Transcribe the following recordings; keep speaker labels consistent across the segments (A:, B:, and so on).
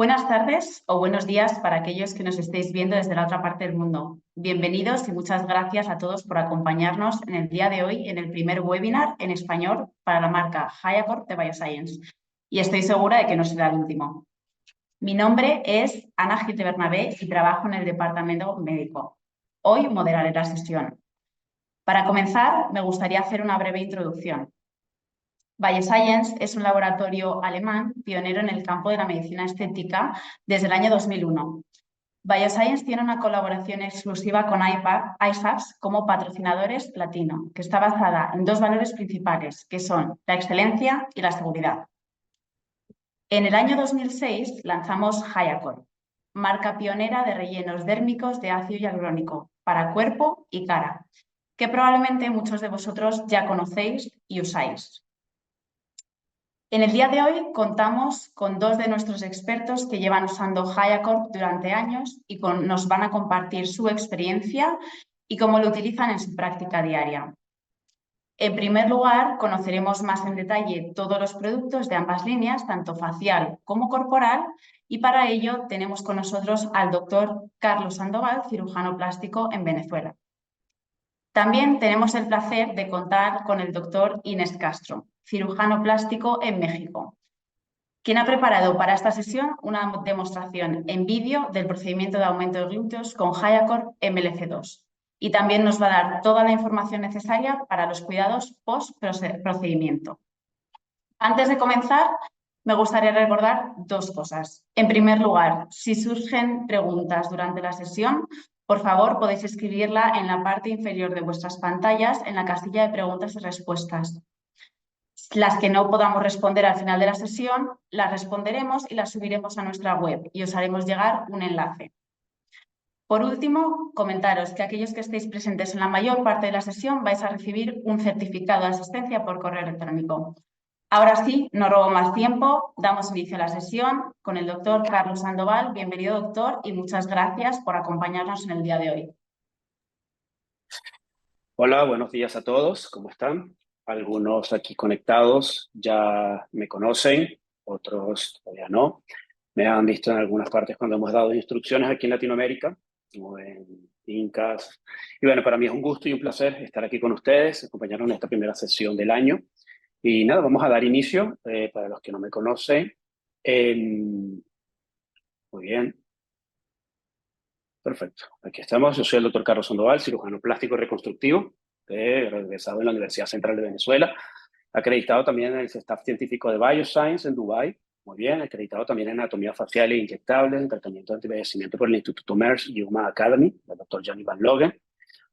A: Buenas tardes o buenos días para aquellos que nos estéis viendo desde la otra parte del mundo. Bienvenidos y muchas gracias a todos por acompañarnos en el día de hoy en el primer webinar en español para la marca HiAccord de Bioscience. Y estoy segura de que no será el último. Mi nombre es Ana Gil de Bernabé y trabajo en el departamento médico. Hoy moderaré la sesión. Para comenzar, me gustaría hacer una breve introducción. Bioscience es un laboratorio alemán pionero en el campo de la medicina estética desde el año 2001. Bioscience tiene una colaboración exclusiva con IFABS como patrocinadores platino, que está basada en dos valores principales, que son la excelencia y la seguridad. En el año 2006 lanzamos HiAccord, marca pionera de rellenos dérmicos de ácido hialurónico para cuerpo y cara, que probablemente muchos de vosotros ya conocéis y usáis. En el día de hoy contamos con dos de nuestros expertos que llevan usando HiAccord durante años y nos van a compartir su experiencia y cómo lo utilizan en su práctica diaria. En primer lugar, conoceremos más en detalle todos los productos de ambas líneas, tanto facial como corporal, y para ello tenemos con nosotros al doctor Carlos Sandoval, cirujano plástico en Venezuela. También tenemos el placer de contar con el doctor Inés Castro, cirujano plástico en México, quien ha preparado para esta sesión una demostración en vídeo del procedimiento de aumento de glúteos con HiAccord MLC2 y también nos va a dar toda la información necesaria para los cuidados post-procedimiento. Antes de comenzar, me gustaría recordar dos cosas. En primer lugar, si surgen preguntas durante la sesión, por favor, podéis escribirla en la parte inferior de vuestras pantallas en la casilla de preguntas y respuestas. Las que no podamos responder al final de la sesión, las responderemos y las subiremos a nuestra web y os haremos llegar un enlace. Por último, comentaros que aquellos que estéis presentes en la mayor parte de la sesión vais a recibir un certificado de asistencia por correo electrónico. Ahora sí, no robo más tiempo, damos inicio a la sesión con el doctor Carlos Sandoval. Bienvenido, doctor, y muchas gracias por acompañarnos en el día de hoy.
B: Hola, buenos días a todos, ¿cómo están? Algunos aquí conectados ya me conocen, otros todavía no. Me han visto en algunas partes cuando hemos dado instrucciones aquí en Latinoamérica, como en Incas. Y bueno, para mí es un gusto y un placer estar aquí con ustedes, acompañarnos en esta primera sesión del año. Y nada, vamos a dar inicio, para los que no me conocen. Muy bien. Perfecto. Aquí estamos. Yo soy el doctor Carlos Sandoval, cirujano plástico y reconstructivo, egresado en la Universidad Central de Venezuela, acreditado también en el staff científico de Bioscience en Dubái. Muy bien, acreditado también en anatomía facial e inyectable, en tratamiento de antivejecimiento por el Instituto Merck y Human Academy, del doctor Gianni Van Logen,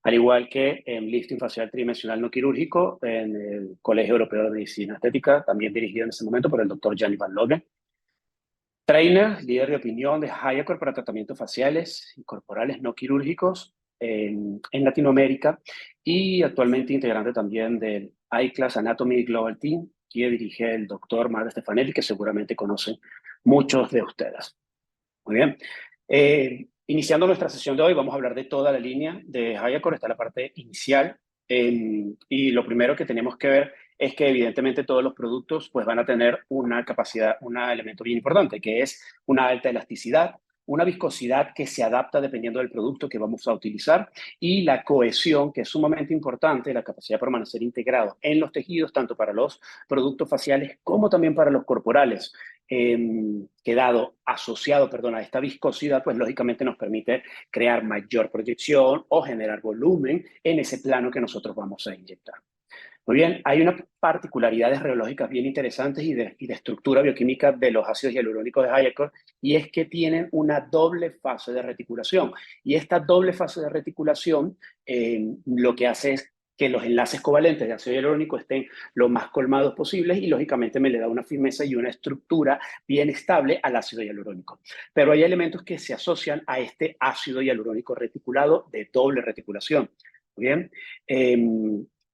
B: al igual que en lifting facial tridimensional no quirúrgico en el Colegio Europeo de Medicina Estética, también dirigido en ese momento por el doctor Gianni Van Logen. Trainer, líder de opinión de HiAccord para tratamientos faciales y corporales no quirúrgicos en Latinoamérica y actualmente integrante también del iClass Anatomy Global Team, que dirige el doctor Mark Stefanelli, que seguramente conocen muchos de ustedes. Muy bien. Iniciando nuestra sesión de hoy, vamos a hablar de toda la línea de HiAccord. Está la parte inicial y lo primero que tenemos que ver es que evidentemente todos los productos pues van a tener una capacidad, un elemento bien importante, que es una alta elasticidad, una viscosidad que se adapta dependiendo del producto que vamos a utilizar y la cohesión, que es sumamente importante, la capacidad de permanecer integrado en los tejidos, tanto para los productos faciales como también para los corporales. Asociado a esta viscosidad, pues lógicamente nos permite crear mayor proyección o generar volumen en ese plano que nosotros vamos a inyectar. Muy bien, hay unas particularidades rheológicas bien interesantes y de estructura bioquímica de los ácidos hialurónicos de HiAccord, y es que tienen una doble fase de reticulación. Y esta doble fase de reticulación lo que hace es que los enlaces covalentes de ácido hialurónico estén lo más colmados posibles y lógicamente me le da una firmeza y una estructura bien estable al ácido hialurónico. Pero hay elementos que se asocian a este ácido hialurónico reticulado de doble reticulación. Muy bien,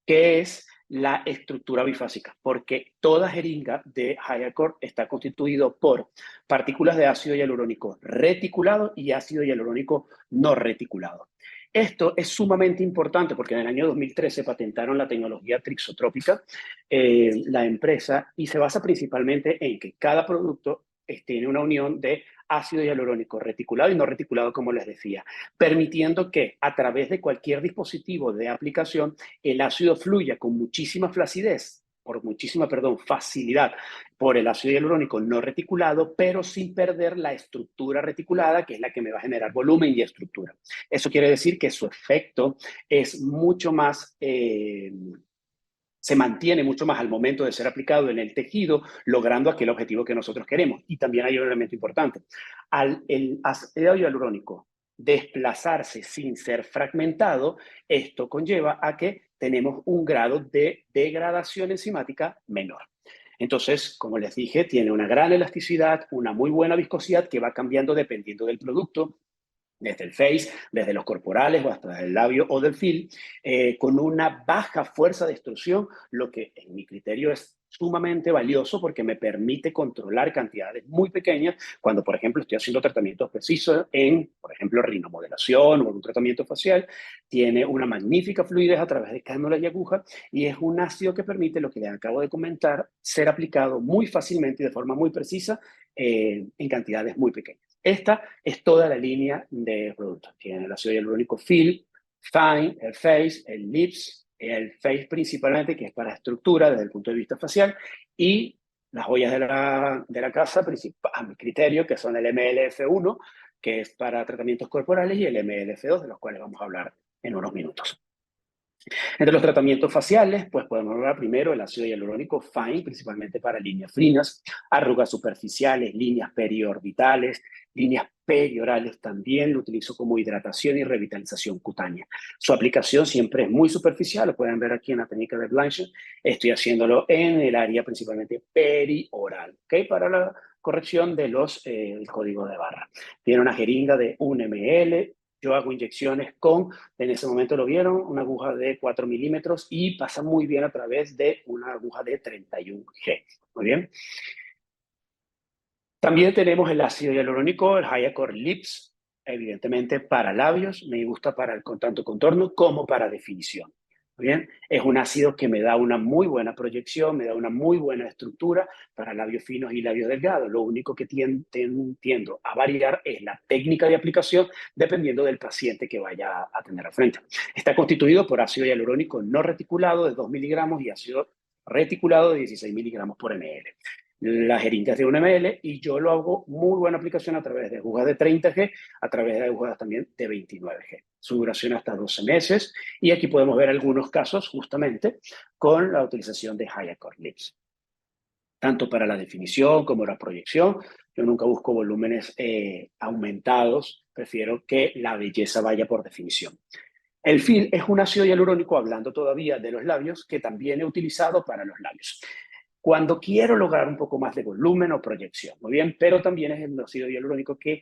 B: ¿qué es la estructura bifásica? Porque toda jeringa de HiAccord está constituido por partículas de ácido hialurónico reticulado y ácido hialurónico no reticulado. Esto es sumamente importante porque en el año 2013 patentaron la tecnología trixotrópica, la empresa, y se basa principalmente en que cada producto tiene una unión de ácido hialurónico reticulado y no reticulado, como les decía, permitiendo que a través de cualquier dispositivo de aplicación el ácido fluya con muchísima facilidad por el ácido hialurónico no reticulado, pero sin perder la estructura reticulada, que es la que me va a generar volumen y estructura. Eso quiere decir que su efecto es mucho más... se mantiene mucho más al momento de ser aplicado en el tejido, logrando aquel objetivo que nosotros queremos. Y también hay un elemento importante. Al el ácido hialurónico desplazarse sin ser fragmentado, esto conlleva a que tenemos un grado de degradación enzimática menor. Entonces, como les dije, tiene una gran elasticidad, una muy buena viscosidad que va cambiando dependiendo del producto, desde el face, desde los corporales o hasta el labio o del fil, con una baja fuerza de extrusión, lo que en mi criterio es sumamente valioso porque me permite controlar cantidades muy pequeñas cuando, por ejemplo, estoy haciendo tratamientos precisos en, por ejemplo, rinomodelación o un tratamiento facial. Tiene una magnífica fluidez a través de cánulas y agujas y es un ácido que permite, lo que les acabo de comentar, ser aplicado muy fácilmente y de forma muy precisa en cantidades muy pequeñas. Esta es toda la línea de productos. Tiene el ácido hialurónico Fill, Fine, el Face, el Lips, el Face principalmente, que es para estructura desde el punto de vista facial, y las joyas de la casa, a mi criterio, que son el MLF1, que es para tratamientos corporales, y el MLF2, de los cuales vamos a hablar en unos minutos. Entre los tratamientos faciales, pues podemos hablar primero el ácido hialurónico Fine, principalmente para líneas finas, arrugas superficiales, líneas periorbitales, líneas periorales también lo utilizo como hidratación y revitalización cutánea. Su aplicación siempre es muy superficial, lo pueden ver aquí en la técnica de Blanchard. Estoy haciéndolo en el área principalmente perioral, ¿ok? Para la corrección de el código de barra. Tiene una jeringa de 1 ml. Yo hago inyecciones en ese momento lo vieron, una aguja de 4 milímetros y pasa muy bien a través de una aguja de 31G. Muy bien. También tenemos el ácido hialurónico, el Hyacor Lips, evidentemente para labios, me gusta para tanto contorno como para definición. Muy bien, es un ácido que me da una muy buena proyección, me da una muy buena estructura para labios finos y labios delgados. Lo único que tiendo a variar es la técnica de aplicación dependiendo del paciente que vaya a tener al frente. Está constituido por ácido hialurónico no reticulado de 2 miligramos y ácido reticulado de 16 miligramos por ml. Las jeringas de 1 ml y yo lo hago muy buena aplicación a través de agujas de 30G, a través de agujas también de 29G. Su duración hasta 12 meses y aquí podemos ver algunos casos justamente con la utilización de Hyacor Lips. Tanto para la definición como la proyección, yo nunca busco volúmenes aumentados, prefiero que la belleza vaya por definición. El Fill es un ácido hialurónico, hablando todavía de los labios, que también he utilizado para los labios. Cuando quiero lograr un poco más de volumen o proyección, muy bien, pero también es el ácido hialurónico que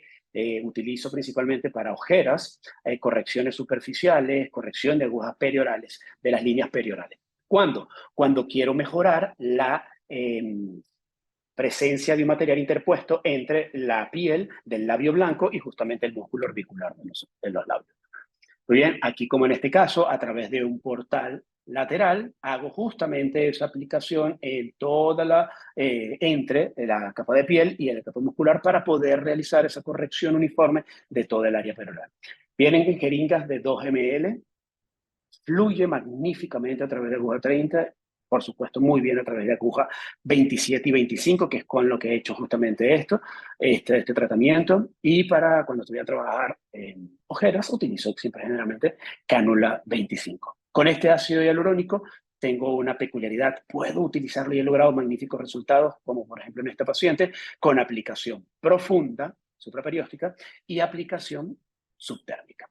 B: utilizo principalmente para ojeras, correcciones superficiales, corrección de agujas periorales, de las líneas periorales. ¿Cuándo? Cuando quiero mejorar la presencia de un material interpuesto entre la piel del labio blanco y justamente el músculo orbicular de los labios. Muy bien, aquí como en este caso, a través de un portal lateral, hago justamente esa aplicación en entre la capa de piel y la capa muscular para poder realizar esa corrección uniforme de toda el área perioral. Vienen en jeringas de 2 ml, fluye magníficamente a través de aguja 30, por supuesto muy bien a través de aguja 27 y 25, que es con lo que he hecho justamente este tratamiento. Y para cuando estoy a trabajar en ojeras, utilizo siempre generalmente cánula 25. Con este ácido hialurónico tengo una peculiaridad, puedo utilizarlo y he logrado magníficos resultados, como por ejemplo en esta paciente, con aplicación profunda, supraperióstica, y aplicación subtérmica.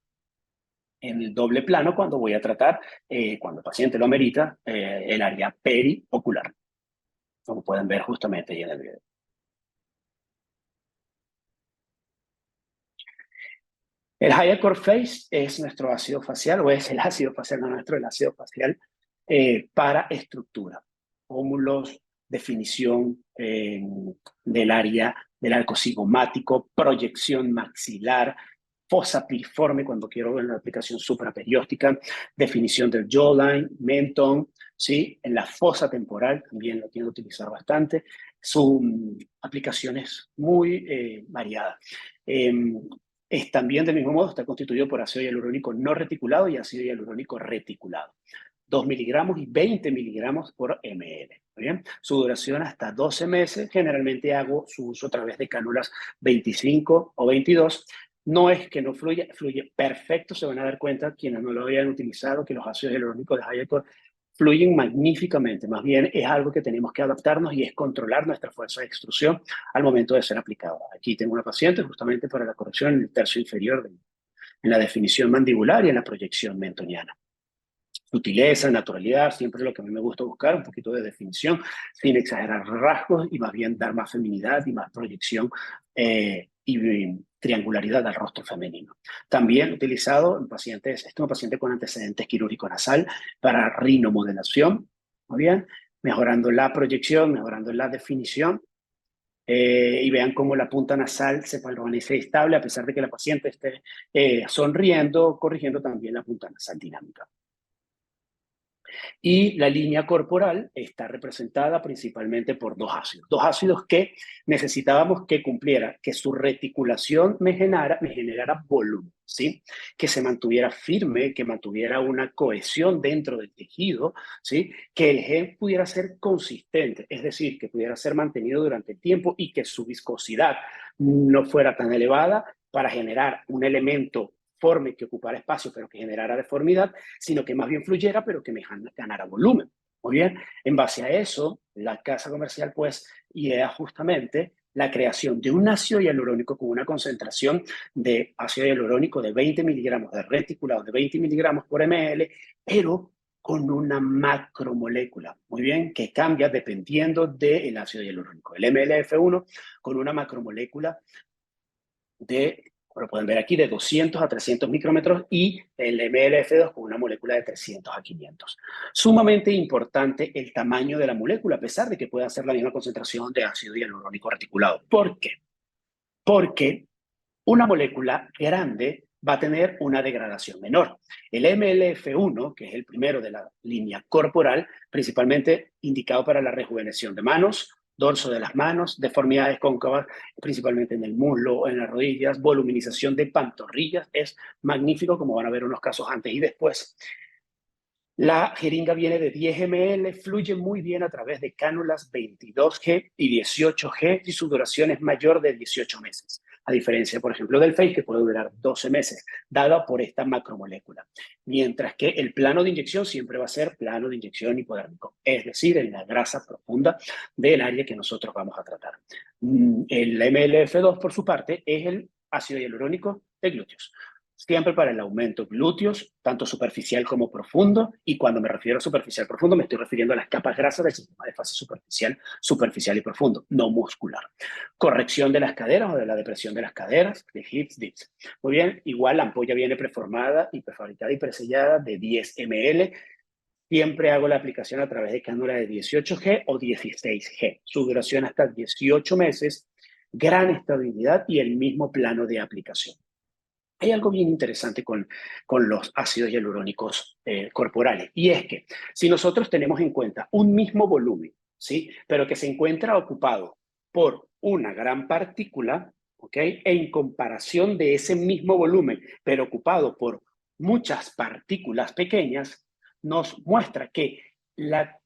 B: En el doble plano cuando voy a tratar, cuando el paciente lo amerita, el área periocular, como pueden ver justamente ahí en el video. El Hyacor Face es nuestro ácido facial, o es el ácido facial, no nuestro, el ácido facial para estructura, pómulos, definición del área del arco cigomático, proyección maxilar, fosa piriforme cuando quiero ver una aplicación supraperióstica, definición del jawline, mentón, ¿sí? En la fosa temporal también lo tiendo a utilizar bastante, Su aplicación es muy variada. Es también del mismo modo, está constituido por ácido hialurónico no reticulado y ácido hialurónico reticulado. 2 miligramos y 20 miligramos por ml. ¿Bien? Su duración hasta 12 meses. Generalmente hago su uso a través de cánulas 25 o 22. No es que no fluya, fluye perfecto. Se van a dar cuenta quienes no lo habían utilizado que los ácidos hialurónicos de Hayacor fluyen magníficamente. Más bien es algo que tenemos que adaptarnos y es controlar nuestra fuerza de extrusión al momento de ser aplicado. Aquí tengo una paciente justamente para la corrección en el tercio inferior, en la definición mandibular y en la proyección mentoniana. Sutileza, naturalidad, siempre es lo que a mí me gusta buscar, un poquito de definición, sin exagerar rasgos y más bien dar más feminidad y más proyección y triangularidad al rostro femenino. También utilizado en pacientes, este es un paciente con antecedentes quirúrgico nasal para rinomodelación, muy bien, mejorando la proyección, mejorando la definición. Y vean cómo la punta nasal se permanece estable a pesar de que la paciente esté sonriendo, corrigiendo también la punta nasal dinámica. Y la línea corporal está representada principalmente por dos ácidos que necesitábamos que cumpliera, que su reticulación me generara volumen, ¿sí? Que se mantuviera firme, que mantuviera una cohesión dentro del tejido, ¿sí? Que el gel pudiera ser consistente, es decir, que pudiera ser mantenido durante el tiempo y que su viscosidad no fuera tan elevada para generar un elemento forme que ocupara espacio, pero que generara deformidad, sino que más bien fluyera, pero que me ganara volumen. Muy bien, en base a eso, la casa comercial, pues, idea justamente la creación de un ácido hialurónico con una concentración de ácido hialurónico de 20 miligramos de reticulado, de 20 miligramos por ml, pero con una macromolécula, muy bien, que cambia dependiendo del ácido hialurónico. El MLF1 con una macromolécula de, como lo pueden ver aquí, de 200 a 300 micrómetros y el MLF2 con una molécula de 300 a 500. Sumamente importante el tamaño de la molécula, a pesar de que pueda ser la misma concentración de ácido hialurónico reticulado. ¿Por qué? Porque una molécula grande va a tener una degradación menor. El MLF1, que es el primero de la línea corporal, principalmente indicado para la rejuvenecimiento de manos, dorso de las manos, deformidades cóncavas, principalmente en el muslo, en las rodillas, voluminización de pantorrillas, es magnífico, como van a ver unos casos antes y después. La jeringa viene de 10 ml, fluye muy bien a través de cánulas 22G y 18G y su duración es mayor de 18 meses, a diferencia, por ejemplo, del Face, que puede durar 12 meses, dada por esta macromolécula. Mientras que el plano de inyección siempre va a ser plano de inyección hipodérmico, es decir, en la grasa profunda del área que nosotros vamos a tratar. El MLF2, por su parte, es el ácido hialurónico de glúteos. Siempre para el aumento glúteos, tanto superficial como profundo, y cuando me refiero a superficial profundo me estoy refiriendo a las capas grasas del sistema de fase superficial y profundo, no muscular. Corrección de las caderas o de la depresión de las caderas, de hips, dips. Muy bien, igual la ampolla viene preformada y prefabricada y presellada de 10 ml. Siempre hago la aplicación a través de cánula de 18G o 16G. Su duración hasta 18 meses, gran estabilidad y el mismo plano de aplicación. Hay algo bien interesante con los ácidos hialurónicos corporales, y es que si nosotros tenemos en cuenta un mismo volumen, ¿sí? Pero que se encuentra ocupado por una gran partícula, ¿ok? En comparación de ese mismo volumen, pero ocupado por muchas partículas pequeñas, nos muestra que la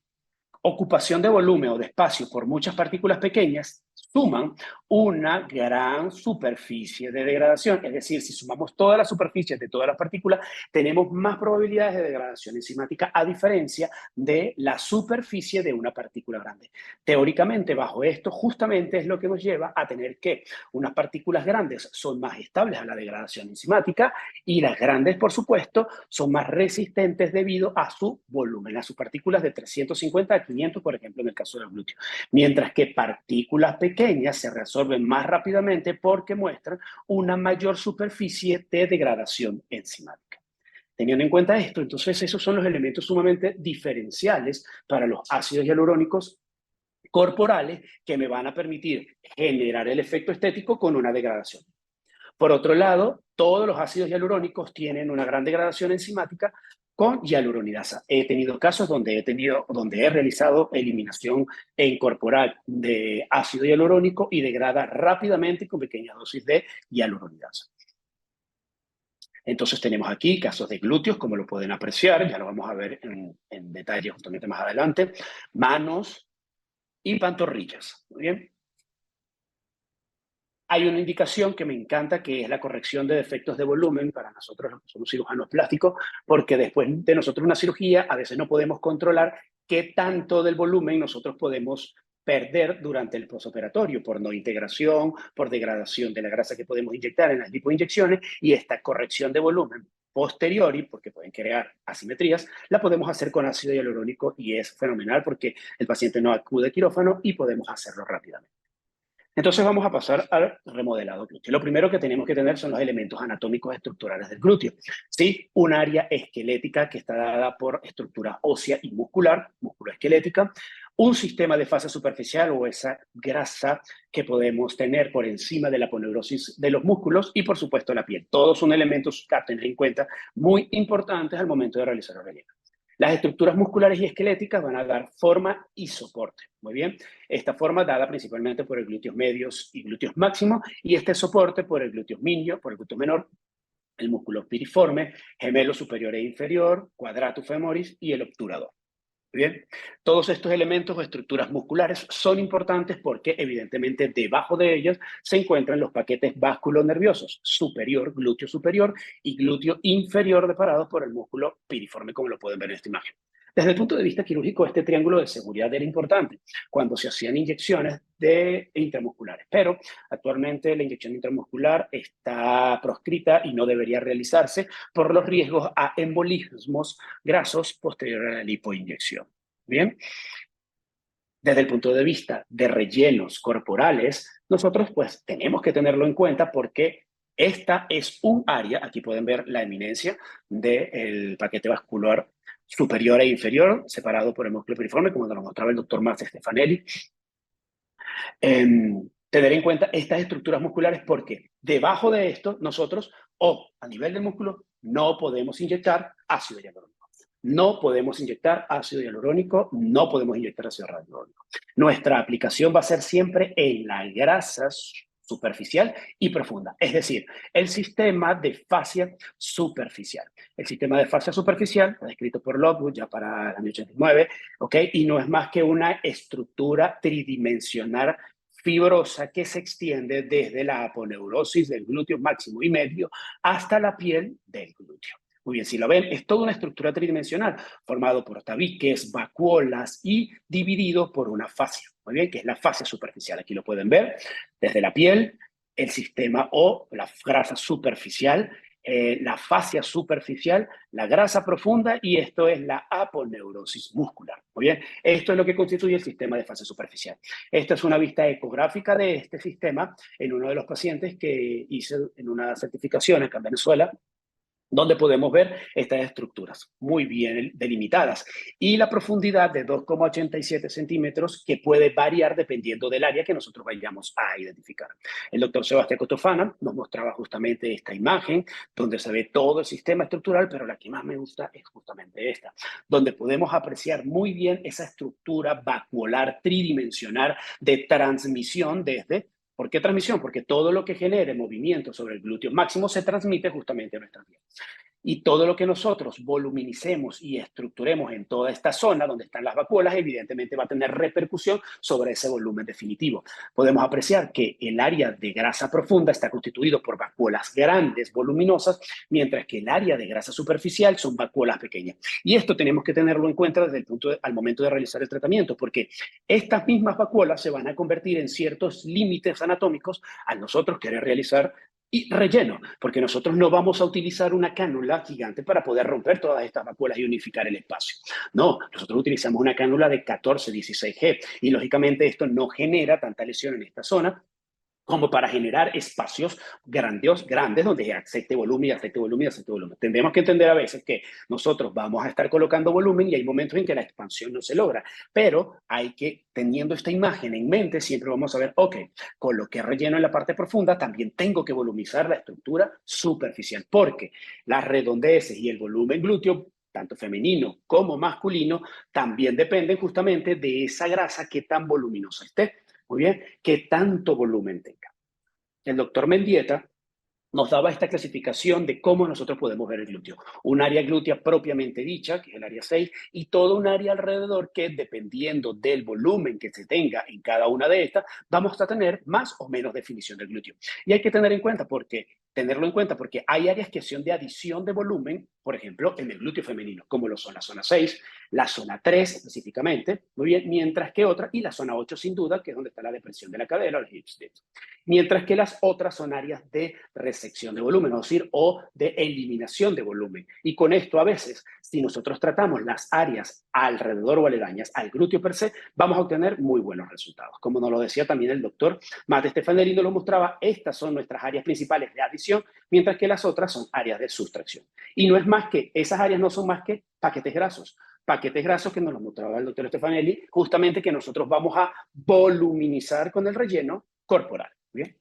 B: ocupación de volumen o de espacio por muchas partículas pequeñas suman una gran superficie de degradación. Es decir, si sumamos todas las superficies de todas las partículas, tenemos más probabilidades de degradación enzimática a diferencia de la superficie de una partícula grande. Teóricamente, bajo esto, justamente es lo que nos lleva a tener que unas partículas grandes son más estables a la degradación enzimática y las grandes, por supuesto, son más resistentes debido a su volumen, a sus partículas de 350 a 500, por ejemplo, en el caso del glúteo. Mientras que partículas pequeñas se reabsorben más rápidamente porque muestran una mayor superficie de degradación enzimática. Teniendo en cuenta esto, entonces esos son los elementos sumamente diferenciales para los ácidos hialurónicos corporales que me van a permitir generar el efecto estético con una degradación. Por otro lado, todos los ácidos hialurónicos tienen una gran degradación enzimática con hialuronidasa. He tenido casos donde he realizado eliminación corporal de ácido hialurónico y degrada rápidamente con pequeñas dosis de hialuronidasa. Entonces tenemos aquí casos de glúteos, como lo pueden apreciar, ya lo vamos a ver en detalle justamente más adelante, manos y pantorrillas. Muy bien. Hay una indicación que me encanta, que es la corrección de defectos de volumen para nosotros los que somos cirujanos plásticos, porque después de nosotros una cirugía, a veces no podemos controlar qué tanto del volumen nosotros podemos perder durante el postoperatorio, por no integración, por degradación de la grasa que podemos inyectar en las lipoinyecciones, y esta corrección de volumen posteriori, porque pueden crear asimetrías, la podemos hacer con ácido hialurónico y es fenomenal porque el paciente no acude a quirófano y podemos hacerlo rápidamente. Entonces vamos a pasar al remodelado glúteo. Lo primero que tenemos que tener son los elementos anatómicos estructurales del glúteo. ¿Sí? Un área esquelética que está dada por estructura ósea y muscular, musculoesquelética, un sistema de fascia superficial o esa grasa que podemos tener por encima de la aponeurosis de los músculos y por supuesto la piel. Todos son elementos a tener en cuenta muy importantes al momento de realizar el relleno. Las estructuras musculares y esqueléticas van a dar forma y soporte. Muy bien. Esta forma dada principalmente por el glúteos medios y glúteos máximos, y este soporte por el glúteo minio, por el glúteo menor, el músculo piriforme, gemelo superior e inferior, quadratus femoris y el obturador. Bien, todos estos elementos o estructuras musculares son importantes porque evidentemente debajo de ellas se encuentran los paquetes vasculonerviosos superior, glúteo superior y glúteo inferior separados por el músculo piriforme, como lo pueden ver en esta imagen. Desde el punto de vista quirúrgico, este triángulo de seguridad era importante cuando se hacían inyecciones intramusculares, pero actualmente la inyección intramuscular está proscrita y no debería realizarse por los riesgos a embolismos grasos posterior a la lipoinyección. Bien, desde el punto de vista de rellenos corporales, nosotros pues tenemos que tenerlo en cuenta porque esta es un área, aquí pueden ver la eminencia del paquete vascular superior e inferior, separado por el músculo piriforme, como nos lo mostraba el doctor Max Stefanelli. Tener en cuenta estas estructuras musculares porque debajo de esto nosotros, o a nivel del músculo, no podemos inyectar ácido hialurónico. No podemos inyectar ácido hialurónico, no podemos inyectar ácido hialurónico. Nuestra aplicación va a ser siempre en la grasa superficial y profunda, es decir, el sistema de fascia superficial. El sistema de fascia superficial, descrito por Lockwood ya para el año 89, ¿ok? Y no es más que una estructura tridimensional fibrosa que se extiende desde la aponeurosis del glúteo máximo y medio hasta la piel del glúteo. Muy bien, si lo ven, es toda una estructura tridimensional, formado por tabiques, vacuolas y dividido por una fascia. Muy bien, que es la fascia superficial. Aquí lo pueden ver, desde la piel, el sistema o la grasa superficial, la fascia superficial, la grasa profunda y esto es la aponeurosis muscular. Muy bien, esto es lo que constituye el sistema de fascia superficial. Esta es una vista ecográfica de este sistema en uno de los pacientes que hice en una certificación acá en Venezuela, donde podemos ver estas estructuras muy bien delimitadas y la profundidad de 2,87 centímetros que puede variar dependiendo del área que nosotros vayamos a identificar. El doctor Sebastián Cotofana nos mostraba justamente esta imagen donde se ve todo el sistema estructural, pero la que más me gusta es justamente esta, donde podemos apreciar muy bien esa estructura vacuolar tridimensional de transmisión desde. ¿Por qué transmisión? Porque todo lo que genere movimiento sobre el glúteo máximo se transmite justamente a nuestra piel. Y todo lo que nosotros voluminicemos y estructuremos en toda esta zona donde están las vacuolas, evidentemente va a tener repercusión sobre ese volumen definitivo. Podemos apreciar que el área de grasa profunda está constituido por vacuolas grandes, voluminosas, mientras que el área de grasa superficial son vacuolas pequeñas. Y esto tenemos que tenerlo en cuenta desde el al momento de realizar el tratamiento, porque estas mismas vacuolas se van a convertir en ciertos límites anatómicos al nosotros querer realizar y relleno, porque nosotros no vamos a utilizar una cánula gigante para poder romper todas estas vacuolas y unificar el espacio. No, nosotros utilizamos una cánula de 14-16G y lógicamente esto no genera tanta lesión en esta zona como para generar espacios grandes donde acepte volumen y acepte volumen y acepte volumen. Tendremos que entender a veces que nosotros vamos a estar colocando volumen y hay momentos en que la expansión no se logra, pero hay que, teniendo esta imagen en mente, siempre vamos a ver, ok, con lo que relleno en la parte profunda, también tengo que volumizar la estructura superficial, porque las redondeces y el volumen glúteo tanto femenino como masculino, también dependen justamente de esa grasa que tan voluminosa esté. Muy bien, que tanto volumen tenga. El doctor Mendieta nos daba esta clasificación de cómo nosotros podemos ver el glúteo. Un área glútea propiamente dicha, que es el área 6, y todo un área alrededor que, dependiendo del volumen que se tenga en cada una de estas, vamos a tener más o menos definición del glúteo. Y hay que tenerlo en cuenta porque hay áreas que son de adición de volumen, por ejemplo, en el glúteo femenino, como lo son la zona 6, la zona 3 específicamente, muy bien, mientras que otra, y la zona 8 sin duda, que es donde está la depresión de la cadera, el hip dip. Mientras que las otras son áreas de resección de volumen, es decir, o de eliminación de volumen. Y con esto a veces, si nosotros tratamos las áreas alrededor o aledañas al glúteo per se, vamos a obtener muy buenos resultados. Como nos lo decía también el doctor Matt Stefanelli, nos lo mostraba, estas son nuestras áreas principales de adición, mientras que las otras son áreas de sustracción. Y no es más que, esas áreas no son más que paquetes grasos que nos lo mostraba el doctor Stefanelli, justamente que nosotros vamos a voluminizar con el relleno corporal. ¿Bien?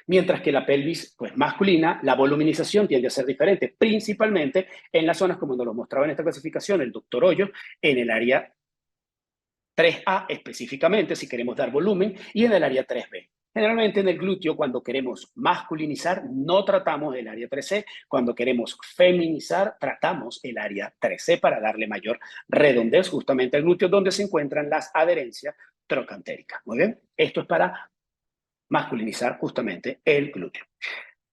B: Mientras que la pelvis pues, masculina, la voluminización tiende a ser diferente, principalmente en las zonas como nos lo mostraba en esta clasificación el doctor Hoyo, en el área 3A específicamente, si queremos dar volumen, y en el área 3B. Generalmente en el glúteo, cuando queremos masculinizar, no tratamos el área 3C. Cuando queremos feminizar, tratamos el área 3C para darle mayor redondez justamente al glúteo, donde se encuentran las adherencias trocantéricas. Muy bien, esto es para masculinizar justamente el glúteo.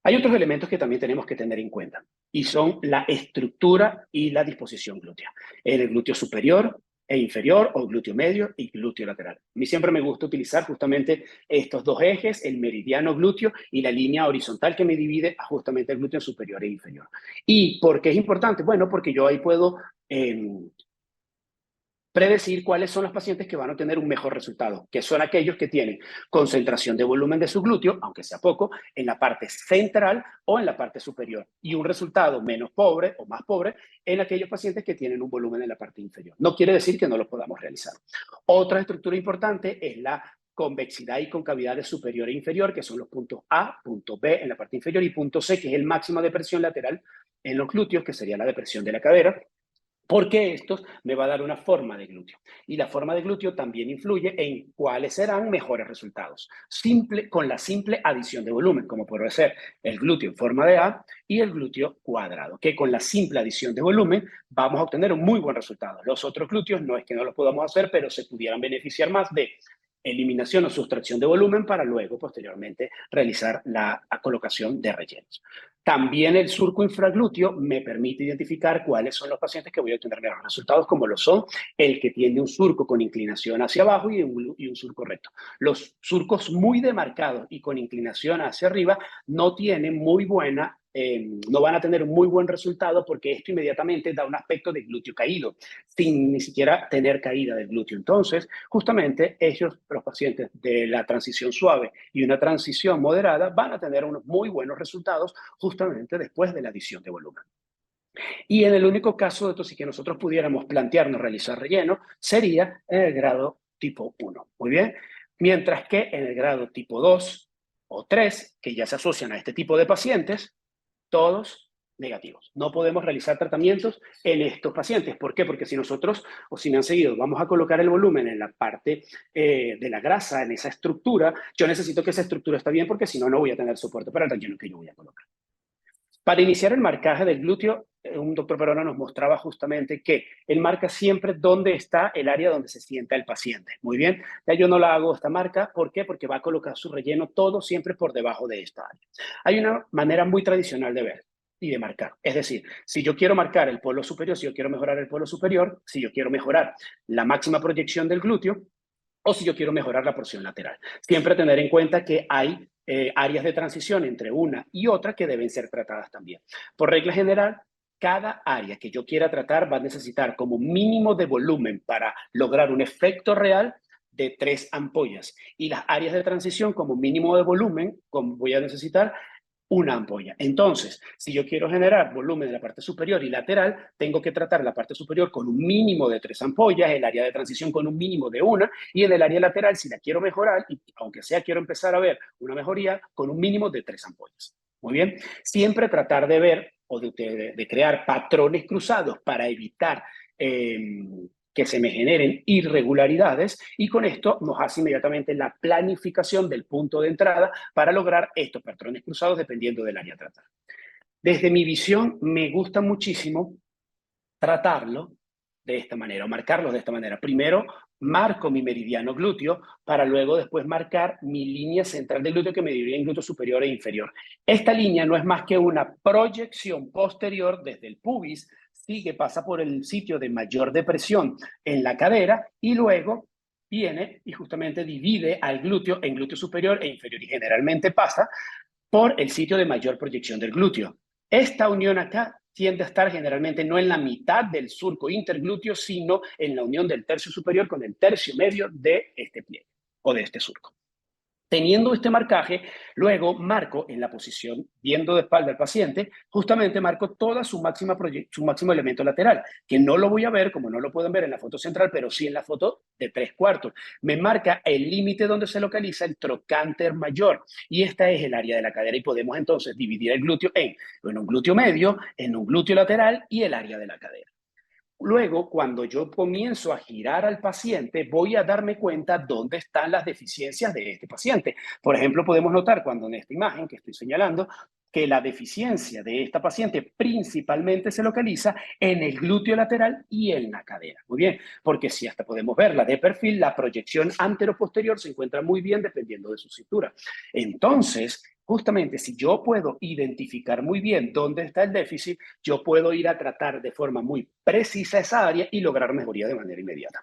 B: Hay otros elementos que también tenemos que tener en cuenta y son la estructura y la disposición glútea. En el glúteo superior e inferior o glúteo medio y glúteo lateral. A mí siempre me gusta utilizar justamente estos dos ejes, el meridiano glúteo y la línea horizontal que me divide a justamente el glúteo superior e inferior. ¿Y por qué es importante? Bueno, porque yo ahí puedo predecir cuáles son los pacientes que van a tener un mejor resultado, que son aquellos que tienen concentración de volumen de su glúteo, aunque sea poco, en la parte central o en la parte superior, y un resultado menos pobre o más pobre en aquellos pacientes que tienen un volumen en la parte inferior. No quiere decir que no lo podamos realizar. Otra estructura importante es la convexidad y concavidad de superior e inferior, que son los puntos A, punto B en la parte inferior y punto C, que es el máximo de presión lateral en los glúteos, que sería la depresión de la cadera, porque esto me va a dar una forma de glúteo. Y la forma de glúteo también influye en cuáles serán mejores resultados. Con la simple adición de volumen, como puede ser el glúteo en forma de A y el glúteo cuadrado, que con la simple adición de volumen vamos a obtener un muy buen resultado. Los otros glúteos no es que no los podamos hacer, pero se pudieran beneficiar más de eliminación o sustracción de volumen para luego, posteriormente, realizar la colocación de rellenos. También el surco infraglúteo me permite identificar cuáles son los pacientes que voy a obtener mejores resultados, como lo son el que tiene un surco con inclinación hacia abajo y un surco recto. Los surcos muy demarcados y con inclinación hacia arriba no tienen no van a tener un muy buen resultado porque esto inmediatamente da un aspecto de glúteo caído, sin ni siquiera tener caída del glúteo. Entonces, justamente los pacientes de la transición suave y una transición moderada, van a tener unos muy buenos resultados justamente después de la adición de volumen. Y en el único caso, entonces, que nosotros pudiéramos plantearnos realizar relleno, sería en el grado tipo 1. Muy bien. Mientras que en el grado tipo 2 o 3, que ya se asocian a este tipo de pacientes, todos negativos. No podemos realizar tratamientos en estos pacientes. ¿Por qué? Porque si nosotros, o si me han seguido, vamos a colocar el volumen en la parte de la grasa, en esa estructura, yo necesito que esa estructura esté bien porque si no, no voy a tener soporte para el relleno que yo voy a colocar. Para iniciar el marcaje del glúteo, un doctor peruano nos mostraba justamente que él marca siempre dónde está el área donde se sienta el paciente. Muy bien, ya yo no la hago esta marca. ¿Por qué? Porque va a colocar su relleno todo siempre por debajo de esta área. Hay una manera muy tradicional de ver y de marcar. Es decir, si yo quiero marcar el polo superior, si yo quiero mejorar el polo superior, si yo quiero mejorar la máxima proyección del glúteo, o si yo quiero mejorar la porción lateral. Siempre tener en cuenta que hay áreas de transición entre una y otra que deben ser tratadas también. Por regla general, cada área que yo quiera tratar va a necesitar como mínimo de volumen para lograr un efecto real de 3 ampollas. Y las áreas de transición como mínimo de volumen, como voy a necesitar una ampolla. Entonces, si yo quiero generar volumen en la parte superior y lateral, tengo que tratar la parte superior con un mínimo de 3 ampollas, el área de transición con un mínimo de 1, y en el área lateral, si la quiero mejorar, y aunque sea quiero empezar a ver una mejoría, con un mínimo de 3 ampollas. Muy bien, siempre tratar de ver o de crear patrones cruzados para evitar que se me generen irregularidades, y con esto nos hace inmediatamente la planificación del punto de entrada para lograr estos patrones cruzados dependiendo del área tratada. Desde mi visión, me gusta muchísimo tratarlo de esta manera, o marcarlo de esta manera. Primero, marco mi meridiano glúteo para luego después marcar mi línea central del glúteo que me divide en glúteo superior e inferior. Esta línea no es más que una proyección posterior desde el pubis, sigue, pasa por el sitio de mayor depresión en la cadera y luego viene y justamente divide al glúteo en glúteo superior e inferior, y generalmente pasa por el sitio de mayor proyección del glúteo. Esta unión acá tiende a estar generalmente no en la mitad del surco interglúteo, sino en la unión del tercio superior con el tercio medio de este pliegue o de este surco. Teniendo este marcaje, luego marco en la posición viendo de espalda al paciente, justamente marco toda su máximo elemento lateral, que no lo voy a ver, como no lo pueden ver en la foto central, pero sí en la foto de 3/4. Me marca el límite donde se localiza el trocánter mayor, y esta es el área de la cadera, y podemos entonces dividir el glúteo en un glúteo medio, en un glúteo lateral y el área de la cadera. Luego, cuando yo comienzo a girar al paciente, voy a darme cuenta dónde están las deficiencias de este paciente. Por ejemplo, podemos notar cuando en esta imagen que estoy señalando, que la deficiencia de esta paciente principalmente se localiza en el glúteo lateral y en la cadera. Muy bien, porque si hasta podemos verla de perfil, la proyección antero-posterior se encuentra muy bien dependiendo de su cintura. Entonces, justamente si yo puedo identificar muy bien dónde está el déficit, yo puedo ir a tratar de forma muy precisa esa área y lograr mejoría de manera inmediata.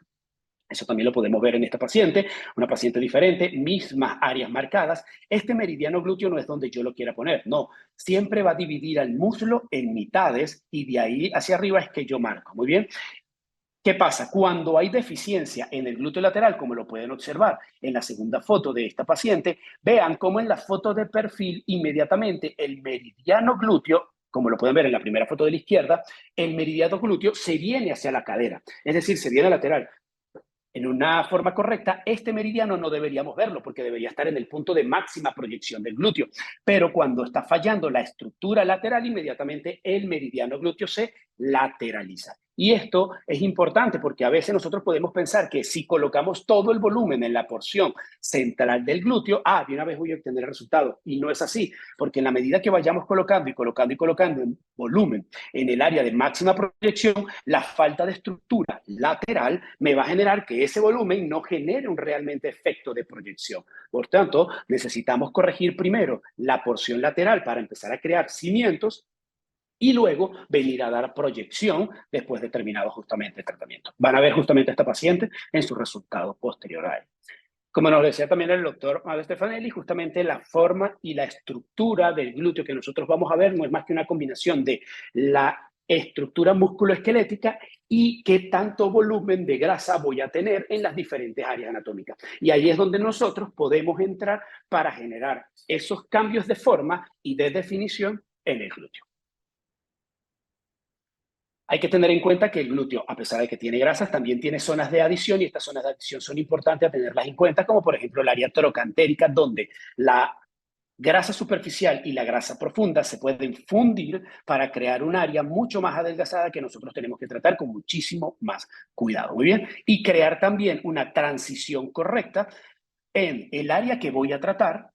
B: Eso también lo podemos ver en esta paciente, una paciente diferente, mismas áreas marcadas. Este meridiano glúteo no es donde yo lo quiera poner, no. Siempre va a dividir al muslo en mitades y de ahí hacia arriba es que yo marco. Muy bien. ¿Qué pasa? Cuando hay deficiencia en el glúteo lateral, como lo pueden observar en la segunda foto de esta paciente, vean cómo en la foto de perfil inmediatamente el meridiano glúteo, como lo pueden ver en la primera foto de la izquierda, el meridiano glúteo se viene hacia la cadera, es decir, se viene lateral. En una forma correcta, este meridiano no deberíamos verlo porque debería estar en el punto de máxima proyección del glúteo. Pero cuando está fallando la estructura lateral, inmediatamente el meridiano glúteo se lateraliza. Y esto es importante porque a veces nosotros podemos pensar que si colocamos todo el volumen en la porción central del glúteo, de una vez voy a obtener el resultado. Y no es así, porque en la medida que vayamos colocando y colocando y colocando en volumen en el área de máxima proyección, la falta de estructura lateral me va a generar que ese volumen no genere un realmente efecto de proyección. Por tanto, necesitamos corregir primero la porción lateral para empezar a crear cimientos y luego venir a dar proyección después de terminado justamente el tratamiento. Van a ver justamente a esta paciente en su resultado posterior a él. Como nos decía también el doctor Mauro Stefanelli, justamente la forma y la estructura del glúteo que nosotros vamos a ver no es más que una combinación de la estructura musculoesquelética y qué tanto volumen de grasa voy a tener en las diferentes áreas anatómicas. Y ahí es donde nosotros podemos entrar para generar esos cambios de forma y de definición en el glúteo. Hay que tener en cuenta que el glúteo, a pesar de que tiene grasas, también tiene zonas de adición, y estas zonas de adición son importantes a tenerlas en cuenta, como por ejemplo el área trocantérica, donde la grasa superficial y la grasa profunda se pueden fundir para crear un área mucho más adelgazada que nosotros tenemos que tratar con muchísimo más cuidado. Muy bien. Y crear también una transición correcta en el área que voy a tratar,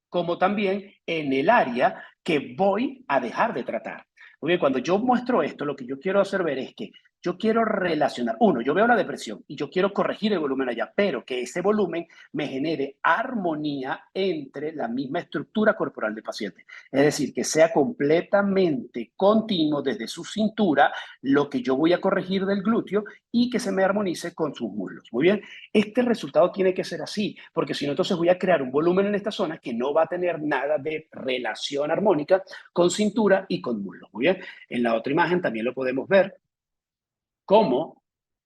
B: como también en el área que voy a dejar de tratar. Muy bien, cuando yo muestro esto, lo que yo quiero hacer ver es que yo quiero relacionar, yo veo la depresión y yo quiero corregir el volumen allá, pero que ese volumen me genere armonía entre la misma estructura corporal del paciente. Es decir, que sea completamente continuo desde su cintura lo que yo voy a corregir del glúteo y que se me armonice con sus muslos. Muy bien, este resultado tiene que ser así, porque si no, entonces voy a crear un volumen en esta zona que no va a tener nada de relación armónica con cintura y con muslos. Muy bien, en la otra imagen también lo podemos ver cómo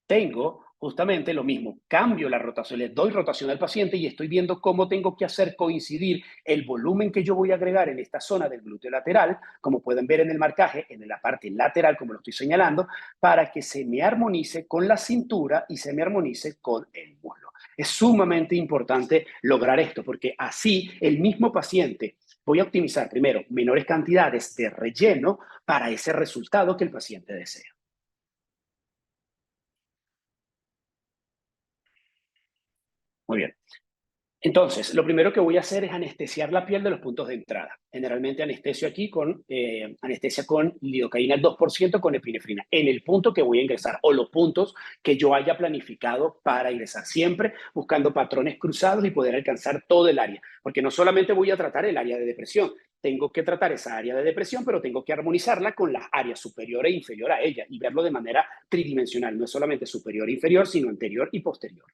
B: tengo justamente lo mismo. Cambio la rotación, le doy rotación al paciente y estoy viendo cómo tengo que hacer coincidir el volumen que yo voy a agregar en esta zona del glúteo lateral, como pueden ver en el marcaje, en la parte lateral, como lo estoy señalando, para que se me armonice con la cintura y se me armonice con el muslo. Es sumamente importante lograr esto, porque así el mismo paciente voy a optimizar primero menores cantidades de relleno para ese resultado que el paciente desea. Muy bien. Entonces, lo primero que voy a hacer es anestesiar la piel de los puntos de entrada. Generalmente anestesio aquí con anestesia con lidocaína 2% con epinefrina, en el punto que voy a ingresar o los puntos que yo haya planificado para ingresar, siempre buscando patrones cruzados y poder alcanzar todo el área, porque no solamente voy a tratar el área de depresión, tengo que tratar esa área de depresión, pero tengo que armonizarla con las áreas superior e inferior a ella y verlo de manera tridimensional, no es solamente superior e inferior, sino anterior y posterior.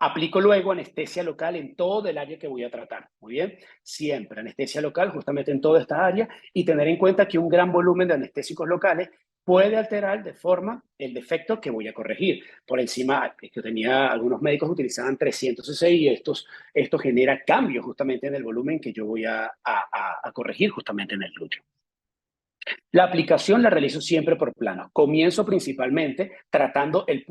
B: Aplico luego anestesia local en todo el área que voy a tratar. Muy bien, siempre anestesia local justamente en toda esta área y tener en cuenta que un gran volumen de anestésicos locales puede alterar de forma el defecto que voy a corregir. Por encima, que tenía algunos médicos utilizaban 300 cc y esto genera cambios justamente en el volumen que yo voy a corregir justamente en el glúteo. La aplicación la realizo siempre por plano. Comienzo principalmente tratando el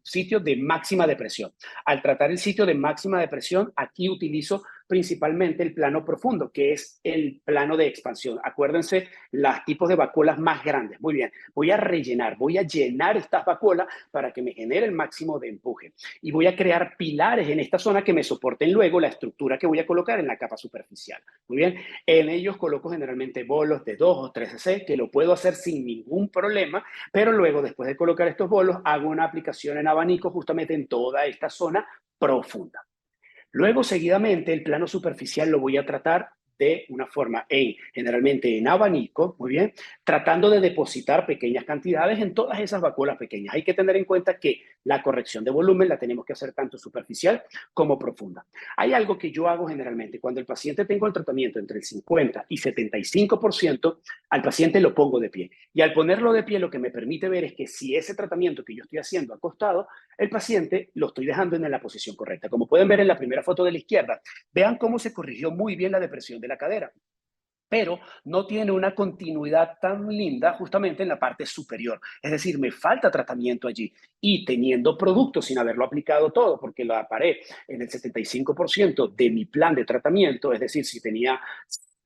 B: sitio de máxima depresión. Al tratar el sitio de máxima depresión, aquí utilizo principalmente el plano profundo, que es el plano de expansión. Acuérdense, los tipos de vacuolas más grandes. Muy bien, voy a rellenar, voy a llenar estas vacuolas para que me genere el máximo de empuje. Y voy a crear pilares en esta zona que me soporten luego la estructura que voy a colocar en la capa superficial. Muy bien, en ellos coloco generalmente bolos de 2 o 3 cc, que lo puedo hacer sin ningún problema, pero luego, después de colocar estos bolos, hago una aplicación en abanico justamente en toda esta zona profunda. Luego, seguidamente, el plano superficial lo voy a tratar de una forma generalmente en abanico, muy bien, tratando de depositar pequeñas cantidades en todas esas vacuolas pequeñas. Hay que tener en cuenta que la corrección de volumen la tenemos que hacer tanto superficial como profunda. Hay algo que yo hago generalmente. Cuando el paciente tengo el tratamiento entre el 50 y 75%, al paciente lo pongo de pie. Y al ponerlo de pie, lo que me permite ver es que si ese tratamiento que yo estoy haciendo acostado, el paciente lo estoy dejando en la posición correcta. Como pueden ver en la primera foto de la izquierda, vean cómo se corrigió muy bien la depresión de la cadera, pero no tiene una continuidad tan linda justamente en la parte superior. Es decir, me falta tratamiento allí y teniendo productos sin haberlo aplicado todo, porque la paré en el 75% de mi plan de tratamiento, es decir, si tenía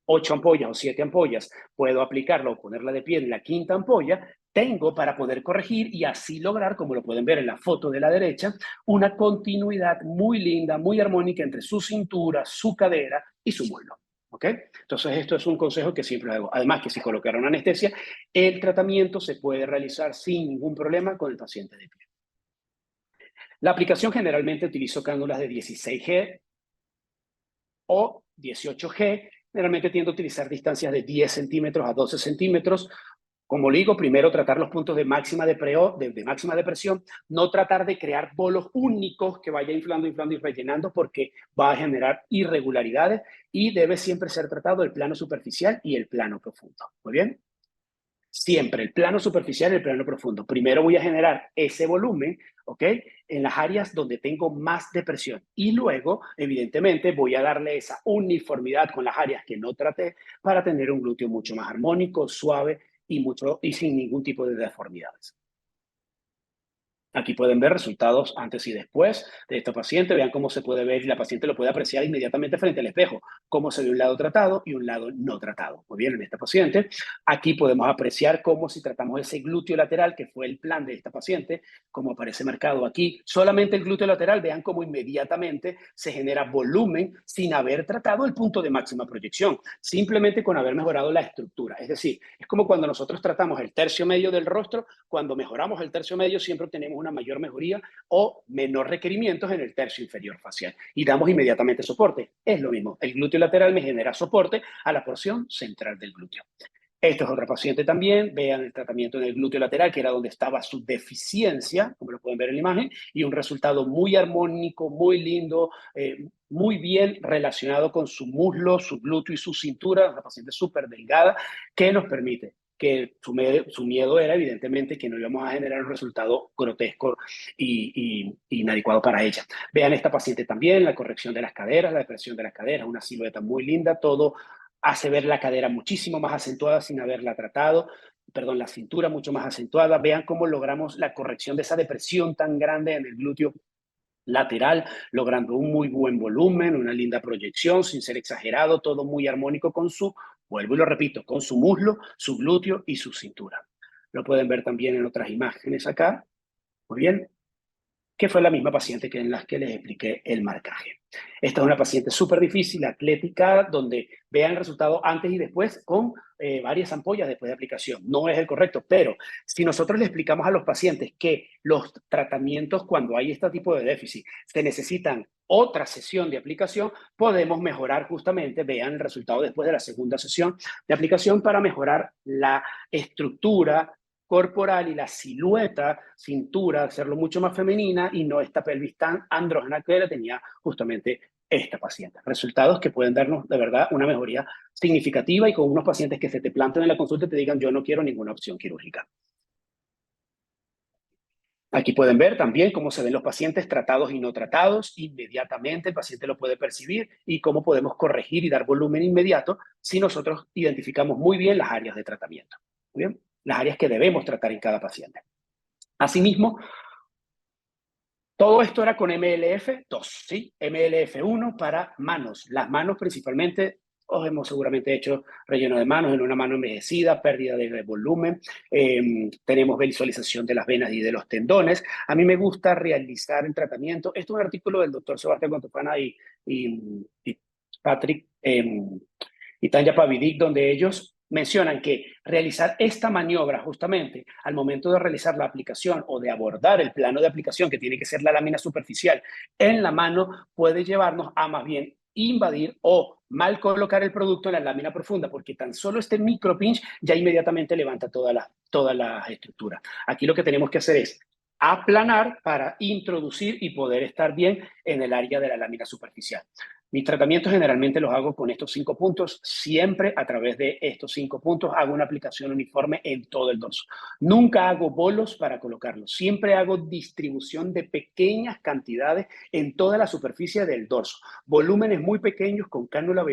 B: 8 ampollas o 7 ampollas, puedo aplicarla o ponerla de pie en la quinta ampolla, tengo para poder corregir y así lograr, como lo pueden ver en la foto de la derecha, una continuidad muy linda, muy armónica entre su cintura, su cadera y su muslo. ¿Ok? Entonces, esto es un consejo que siempre hago. Además, que si colocaron anestesia, el tratamiento se puede realizar sin ningún problema con el paciente de pie. La aplicación generalmente utilizo cánulas de 16G o 18G. Generalmente tiendo a utilizar distancias de 10 centímetros a 12 centímetros. Como le digo, primero tratar los puntos de máxima depresión, no tratar de crear bolos únicos que vaya inflando y rellenando porque va a generar irregularidades y debe siempre ser tratado el plano superficial y el plano profundo. Muy bien. Siempre el plano superficial y el plano profundo. Primero voy a generar ese volumen, ¿ok? En las áreas donde tengo más depresión. Y luego, evidentemente, voy a darle esa uniformidad con las áreas que no traté para tener un glúteo mucho más armónico, suave y sin ningún tipo de deformidades. Aquí pueden ver resultados antes y después de esta paciente. Vean cómo se puede ver y la paciente lo puede apreciar inmediatamente frente al espejo, cómo se ve un lado tratado y un lado no tratado. Muy bien, en esta paciente, aquí podemos apreciar cómo si tratamos ese glúteo lateral, que fue el plan de esta paciente, como aparece marcado aquí, solamente el glúteo lateral, vean cómo inmediatamente se genera volumen sin haber tratado el punto de máxima proyección, simplemente con haber mejorado la estructura. Es decir, es como cuando nosotros tratamos el tercio medio del rostro, cuando mejoramos el tercio medio siempre obtenemos una mayor mejoría o menor requerimientos en el tercio inferior facial y damos inmediatamente soporte. Es lo mismo, el glúteo lateral me genera soporte a la porción central del glúteo. Esta es otra paciente también, vean el tratamiento en el glúteo lateral, que era donde estaba su deficiencia, como lo pueden ver en la imagen, y un resultado muy armónico, muy lindo, muy bien relacionado con su muslo, su glúteo y su cintura, una paciente súper delgada, que nos permite que su miedo era evidentemente que no íbamos a generar un resultado grotesco y inadecuado para ella. Vean esta paciente también, la corrección de las caderas, la depresión de las caderas, una silueta muy linda, todo hace ver la cadera muchísimo más acentuada sin haberla tratado, perdón, la cintura mucho más acentuada. Vean cómo logramos la corrección de esa depresión tan grande en el glúteo lateral, logrando un muy buen volumen, una linda proyección, sin ser exagerado, todo muy armónico con su, vuelvo y lo repito, con su muslo, su glúteo y su cintura. Lo pueden ver también en otras imágenes acá. Muy bien, que fue la misma paciente que en las que les expliqué el marcaje. Esta es una paciente súper difícil, atlética, donde vean el resultado antes y después con varias ampollas después de aplicación. No es el correcto, pero si nosotros le explicamos a los pacientes que los tratamientos cuando hay este tipo de déficit se necesitan otra sesión de aplicación, podemos mejorar justamente, vean el resultado después de la segunda sesión de aplicación para mejorar la estructura corporal y la silueta, cintura, hacerlo mucho más femenina y no esta pelvis tan andrógena que tenía justamente esta paciente. Resultados que pueden darnos de verdad una mejoría significativa y con unos pacientes que se te planten en la consulta y te digan yo no quiero ninguna opción quirúrgica. Aquí pueden ver también cómo se ven los pacientes tratados y no tratados. Inmediatamente el paciente lo puede percibir y cómo podemos corregir y dar volumen inmediato si nosotros identificamos muy bien las áreas de tratamiento. ¿Muy bien? Las áreas que debemos tratar en cada paciente. Asimismo, todo esto era con MLF2, ¿sí? MLF1 para manos. Las manos principalmente, os hemos seguramente hecho relleno de manos en una mano envejecida, pérdida de volumen, tenemos visualización de las venas y de los tendones. A mí me gusta realizar el tratamiento. Esto es un artículo del doctor Sebastián Contopana y Patrick y Tanya Pavidic, donde ellos mencionan que realizar esta maniobra justamente al momento de realizar la aplicación o de abordar el plano de aplicación, que tiene que ser la lámina superficial en la mano, puede llevarnos a más bien invadir o mal colocar el producto en la lámina profunda, porque tan solo este micro pinch ya inmediatamente levanta toda la estructura. Aquí lo que tenemos que hacer es aplanar para introducir y poder estar bien en el área de la lámina superficial. Mis tratamientos generalmente los hago con estos 5 puntos. Siempre a través de estos 5 puntos hago una aplicación uniforme en todo el dorso. Nunca hago bolos para colocarlos. Siempre hago distribución de pequeñas cantidades en toda la superficie del dorso. Volúmenes muy pequeños con cánula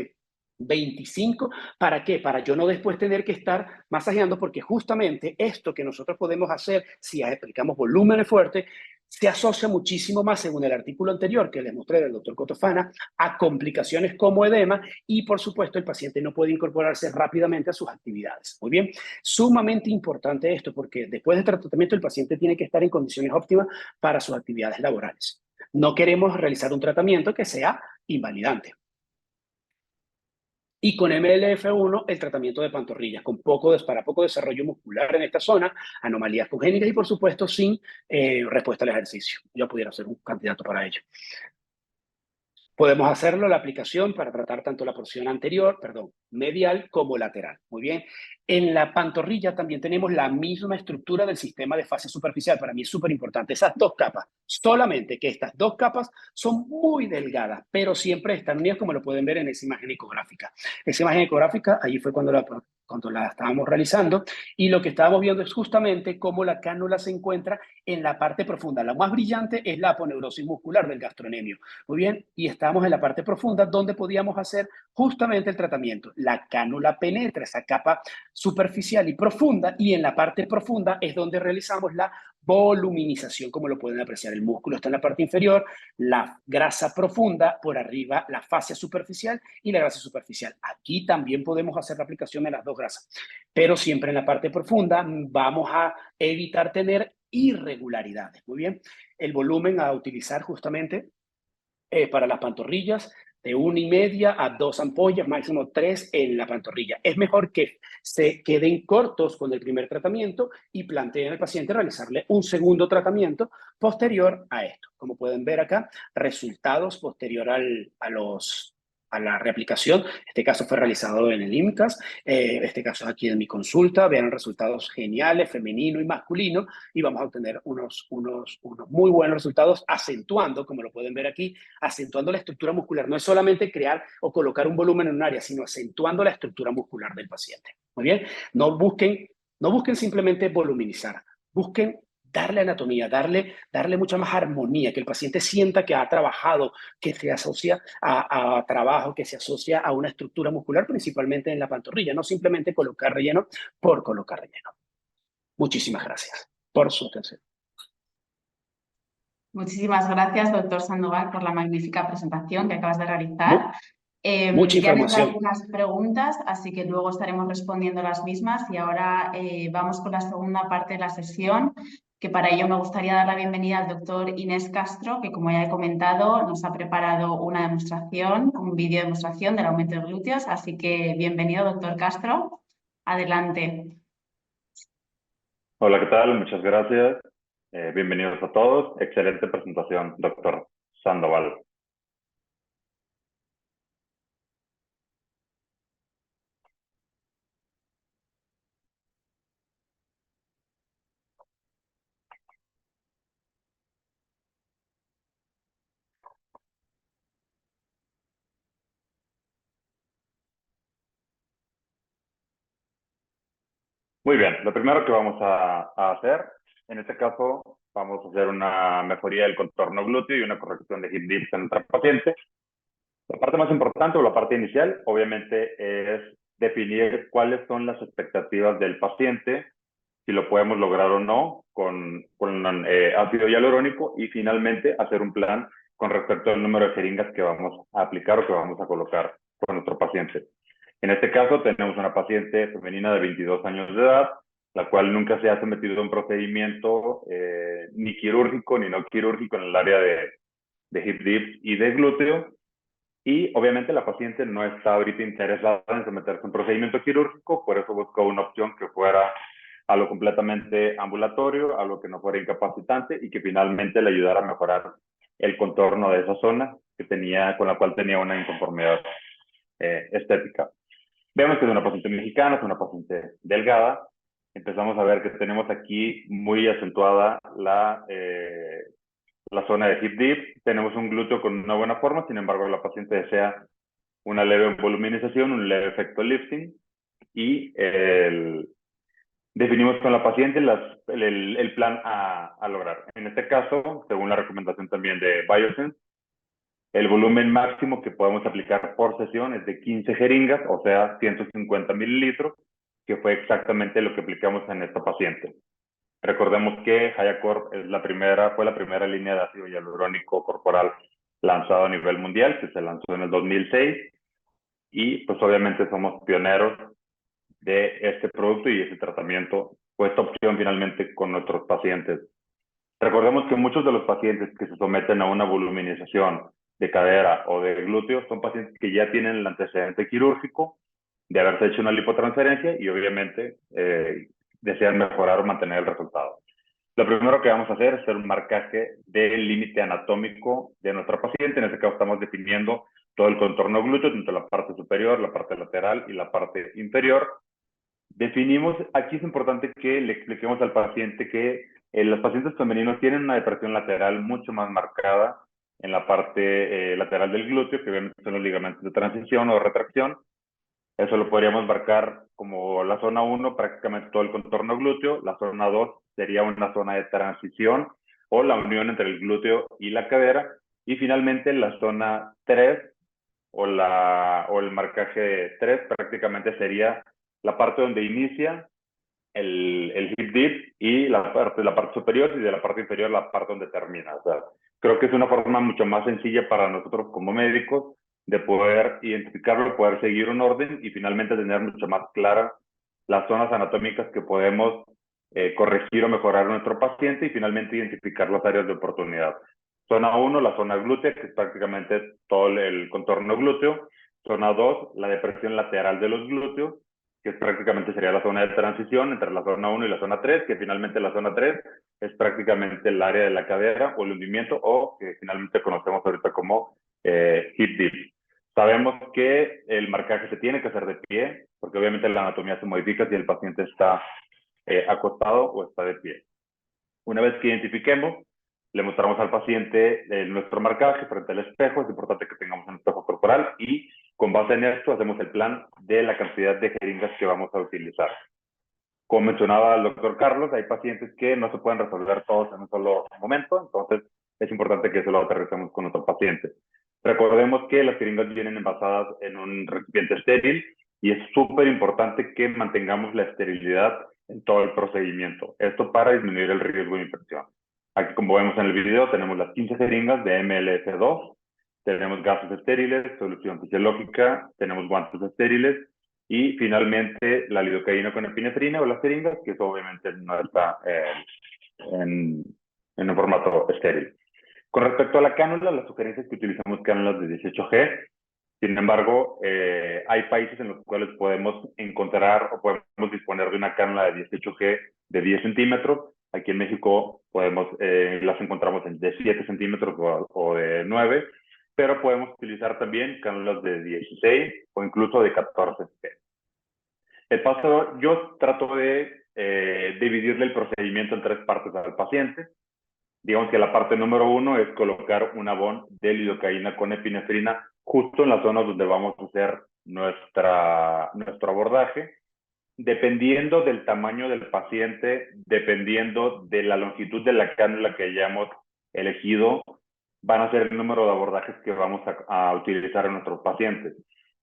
B: 25. ¿Para qué? Para yo no después tener que estar masajeando, porque justamente esto que nosotros podemos hacer si aplicamos volúmenes fuertes se asocia muchísimo más, según el artículo anterior que les mostré del doctor Cotofana, a complicaciones como edema y, por supuesto, el paciente no puede incorporarse rápidamente a sus actividades. Muy bien, sumamente importante esto porque después del tratamiento el paciente tiene que estar en condiciones óptimas para sus actividades laborales. No queremos realizar un tratamiento que sea invalidante. Y con MLF1, el tratamiento de pantorrillas, para poco desarrollo muscular en esta zona, anomalías congénitas y, por supuesto, sin respuesta al ejercicio. Yo pudiera ser un candidato para ello. Podemos hacerlo, la aplicación, para tratar tanto la porción medial como lateral. Muy bien. En la pantorrilla también tenemos la misma estructura del sistema de fascia superficial. Para mí es súper importante. Esas dos capas, solamente que estas dos capas son muy delgadas, pero siempre están unidas, como lo pueden ver en esa imagen ecográfica. Esa imagen ecográfica, allí fue cuando la estábamos realizando, y lo que estábamos viendo es justamente cómo la cánula se encuentra en la parte profunda. La más brillante es la aponeurosis muscular del gastrocnemio. Muy bien, y estamos en la parte profunda donde podíamos hacer justamente el tratamiento. La cánula penetra esa capa superficial y profunda, y en la parte profunda es donde realizamos la voluminización, como lo pueden apreciar. El músculo está en la parte inferior, la grasa profunda por arriba, la fascia superficial y la grasa superficial. Aquí también podemos hacer la aplicación de las dos grasas, pero siempre en la parte profunda vamos a evitar tener irregularidades. Muy bien, el volumen a utilizar justamente para las pantorrillas, de 1,5 a 2 ampollas, máximo 3 en la pantorrilla. Es mejor que se queden cortos con el primer tratamiento y planteen al paciente realizarle un segundo tratamiento posterior a esto. Como pueden ver acá, resultados posterior a la reaplicación. Este caso fue realizado en el IMCAS, este caso es aquí en mi consulta. Vean resultados geniales, femenino y masculino, y vamos a obtener unos muy buenos resultados acentuando, como lo pueden ver aquí, acentuando la estructura muscular. No es solamente crear o colocar un volumen en un área, sino acentuando la estructura muscular del paciente. Muy bien, no busquen simplemente voluminizar, busquen darle anatomía, darle mucha más armonía, que el paciente sienta que ha trabajado, que se asocia a trabajo, que se asocia a una estructura muscular, principalmente en la pantorrilla, no simplemente colocar relleno por colocar relleno. Muchísimas gracias por su atención.
A: Muchísimas gracias, doctor Sandoval, por la magnífica presentación que acabas de realizar.
B: Mu- Mucha
A: Ya han entrado
B: información.
A: algunas preguntas, así que luego estaremos respondiendo las mismas y ahora vamos con la segunda parte de la sesión, que para ello me gustaría dar la bienvenida al doctor Inés Castro, que como ya he comentado nos ha preparado una demostración, un vídeo de demostración del aumento de glúteos, así que bienvenido, doctor Castro. Adelante.
C: Hola, ¿qué tal? Muchas gracias. Bienvenidos a todos. Excelente presentación, doctor Sandoval. Muy bien, lo primero que vamos a hacer, en este caso, vamos a hacer una mejoría del contorno glúteo y una corrección de hip dips en nuestra paciente. La parte más importante o la parte inicial, obviamente, es definir cuáles son las expectativas del paciente, si lo podemos lograr o no con ácido hialurónico y finalmente hacer un plan con respecto al número de jeringas que vamos a aplicar o que vamos a colocar con nuestro paciente. En este caso tenemos una paciente femenina de 22 años de edad, la cual nunca se ha sometido a un procedimiento ni quirúrgico ni no quirúrgico en el área de hip dips y de glúteo. Y obviamente la paciente no está ahorita interesada en someterse a un procedimiento quirúrgico, por eso buscó una opción que fuera algo completamente ambulatorio, algo que no fuera incapacitante y que finalmente le ayudara a mejorar el contorno de esa zona que tenía, con la cual tenía una inconformidad estética. Vemos que es una paciente mexicana, es una paciente delgada. Empezamos a ver que tenemos aquí muy acentuada la zona de hip dip. Tenemos un glúteo con una buena forma, sin embargo, la paciente desea una leve voluminización, un leve efecto lifting y definimos con la paciente el plan a lograr. En este caso, según la recomendación también de Biosense, el volumen máximo que podemos aplicar por sesión es de 15 jeringas, o sea, 150 mililitros, que fue exactamente lo que aplicamos en esta paciente. Recordemos que Hayacorp fue la primera línea de ácido hialurónico corporal lanzado a nivel mundial, que se lanzó en el 2006, y pues obviamente somos pioneros de este producto y ese tratamiento, o esta opción finalmente con nuestros pacientes. Recordemos que muchos de los pacientes que se someten a una voluminización de cadera o de glúteos son pacientes que ya tienen el antecedente quirúrgico de haberse hecho una lipotransferencia y obviamente desean mejorar o mantener el resultado. Lo primero que vamos a hacer es hacer un marcaje del límite anatómico de nuestra paciente. En este caso estamos definiendo todo el contorno glúteo, tanto la parte superior, la parte lateral y la parte inferior. Definimos, aquí es importante que le expliquemos al paciente que los pacientes femeninos tienen una depresión lateral mucho más marcada en la parte lateral del glúteo, que obviamente son los ligamentos de transición o retracción. Eso lo podríamos marcar como la zona 1, prácticamente todo el contorno glúteo. La zona 2 sería una zona de transición o la unión entre el glúteo y la cadera. Y finalmente la zona 3 o el marcaje 3 prácticamente sería la parte donde inicia el hip dip y la parte superior y de la parte inferior la parte donde termina. O sea, creo que es una forma mucho más sencilla para nosotros como médicos de poder identificarlo, poder seguir un orden y finalmente tener mucho más claras las zonas anatómicas que podemos corregir o mejorar en nuestro paciente y finalmente identificar las áreas de oportunidad. Zona 1, la zona glútea, que es prácticamente todo el contorno glúteo. Zona 2, la depresión lateral de los glúteos, que prácticamente sería la zona de transición entre la zona 1 y la zona 3, que finalmente la zona 3 es prácticamente el área de la cadera o el hundimiento, o que finalmente conocemos ahorita como hip dip. Sabemos que el marcaje se tiene que hacer de pie, porque obviamente la anatomía se modifica si el paciente está acostado o está de pie. Una vez que identifiquemos, le mostramos al paciente nuestro marcaje frente al espejo. Es importante que tengamos un espejo corporal y con base en esto hacemos el plan de la cantidad de jeringas que vamos a utilizar. Como mencionaba el doctor Carlos, hay pacientes que no se pueden resolver todos en un solo momento, entonces es importante que eso lo aterricemos con nuestro paciente. Recordemos que las jeringas vienen envasadas en un recipiente estéril y es súper importante que mantengamos la esterilidad en todo el procedimiento. Esto para disminuir el riesgo de infección. Aquí, como Como vemos en el video, tenemos las 15 jeringas de MLS2, tenemos gases estériles, solución fisiológica, tenemos guantes estériles y finalmente la lidocaína con epinefrina o las jeringas, que eso obviamente no está en un formato estéril. Con respecto a la cánula, la sugerencia es que utilicemos cánulas de 18G. Sin embargo, hay países en los cuales podemos encontrar o podemos disponer de una cánula de 18G de 10 centímetros. Aquí en México las encontramos de 7 centímetros o de 9, pero podemos utilizar también cánulas de 16 o incluso de 14G. El paso, yo trato de dividirle el procedimiento en 3 partes al paciente. Digamos que la parte número 1 es colocar un abón de lidocaína con epinefrina justo en la zona donde vamos a hacer nuestro abordaje. Dependiendo del tamaño del paciente, dependiendo de la longitud de la cánula que hayamos elegido, van a ser el número de abordajes que vamos a utilizar en nuestros pacientes.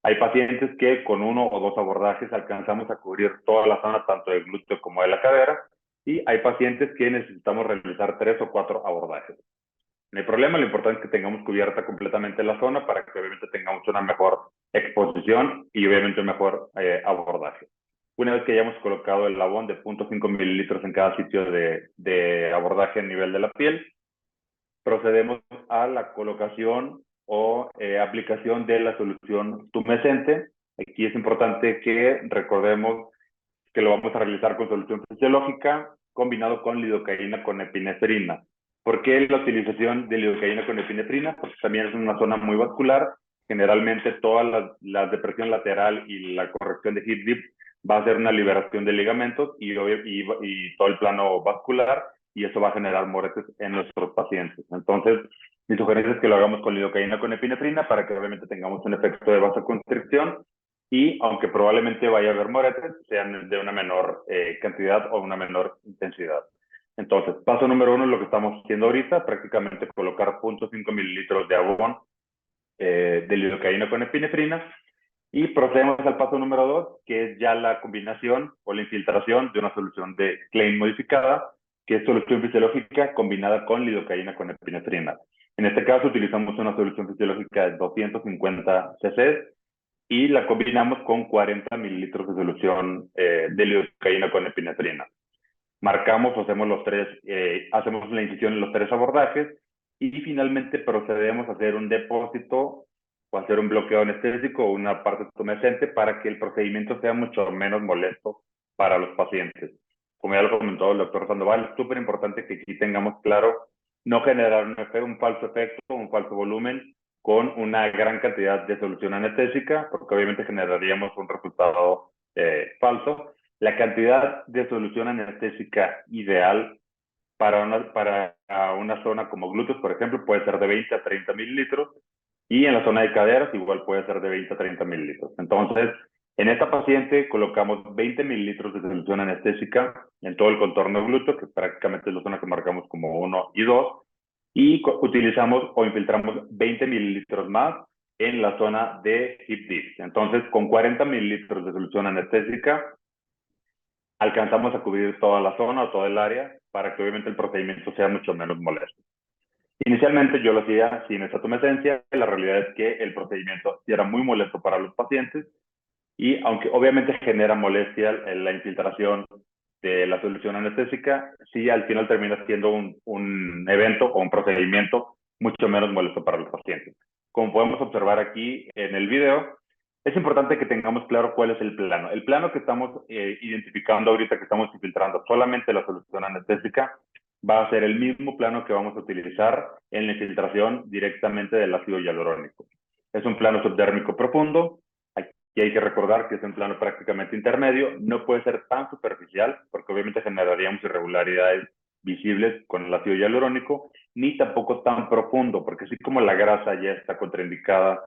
C: Hay pacientes que con 1 o 2 abordajes alcanzamos a cubrir toda la zona, tanto del glúteo como de la cadera, y hay pacientes que necesitamos realizar 3 o 4 abordajes. No hay problema, lo importante es que tengamos cubierta completamente la zona para que obviamente tengamos una mejor exposición y obviamente un mejor abordaje. Una vez que hayamos colocado el abón de 0.5 mililitros en cada sitio de abordaje a nivel de la piel, procedemos a la colocación o aplicación de la solución tumescente. Aquí es importante que recordemos que lo vamos a realizar con solución fisiológica combinado con lidocaína con epinefrina. ¿Por qué la utilización de lidocaína con epinefrina? Porque también es una zona muy vascular. Generalmente toda la depresión lateral y la corrección de hip dip va a ser una liberación de ligamentos y todo el plano vascular, y eso va a generar moretes en nuestros pacientes. Entonces, mi sugerencia es que lo hagamos con lidocaína con epinefrina para que obviamente tengamos un efecto de vasoconstricción, y aunque probablemente vaya a haber moretes, sean de una menor cantidad o una menor intensidad. Entonces, paso número 1 es lo que estamos haciendo ahorita, prácticamente colocar 0.5 mililitros de abón de lidocaína con epinefrina, y procedemos al paso número 2, que es ya la combinación o la infiltración de una solución de Klein modificada, que es solución fisiológica combinada con lidocaína con epinefrina. En este caso utilizamos una solución fisiológica de 250 cc y la combinamos con 40 mililitros de solución de lidocaína con epinefrina. Marcamos, hacemos la incisión en los 3 abordajes y finalmente procedemos a hacer un depósito o hacer un bloqueo anestésico o una parte tumescente para que el procedimiento sea mucho menos molesto para los pacientes. Como ya lo comentó el doctor Sandoval, es súper importante que aquí tengamos claro no generar un falso efecto, un falso volumen con una gran cantidad de solución anestésica, porque obviamente generaríamos un resultado falso. La cantidad de solución anestésica ideal para una zona como glúteos, por ejemplo, puede ser de 20 a 30 mililitros, y en la zona de caderas igual puede ser de 20 a 30 mililitros. Entonces, en esta paciente colocamos 20 mililitros de solución anestésica en todo el contorno glúteo, que prácticamente es la zona que marcamos como 1 y 2, y utilizamos o infiltramos 20 mililitros más en la zona de hip dip. Entonces, con 40 mililitros de solución anestésica, alcanzamos a cubrir toda la zona o toda el área para que obviamente el procedimiento sea mucho menos molesto. Inicialmente yo lo hacía sin esa tumescencia. La realidad es que el procedimiento sí era muy molesto para los pacientes, y aunque obviamente genera molestia la infiltración de la solución anestésica, sí al final termina siendo un evento o un procedimiento mucho menos molesto para los pacientes. Como podemos observar aquí en el video, es importante que tengamos claro cuál es el plano. El plano que estamos identificando ahorita, que estamos infiltrando solamente la solución anestésica, va a ser el mismo plano que vamos a utilizar en la infiltración directamente del ácido hialurónico. Es un plano subdérmico profundo. Aquí hay que recordar que es un plano prácticamente intermedio. No puede ser tan superficial, porque obviamente generaríamos irregularidades visibles con el ácido hialurónico, ni tampoco tan profundo, porque así como la grasa ya está contraindicada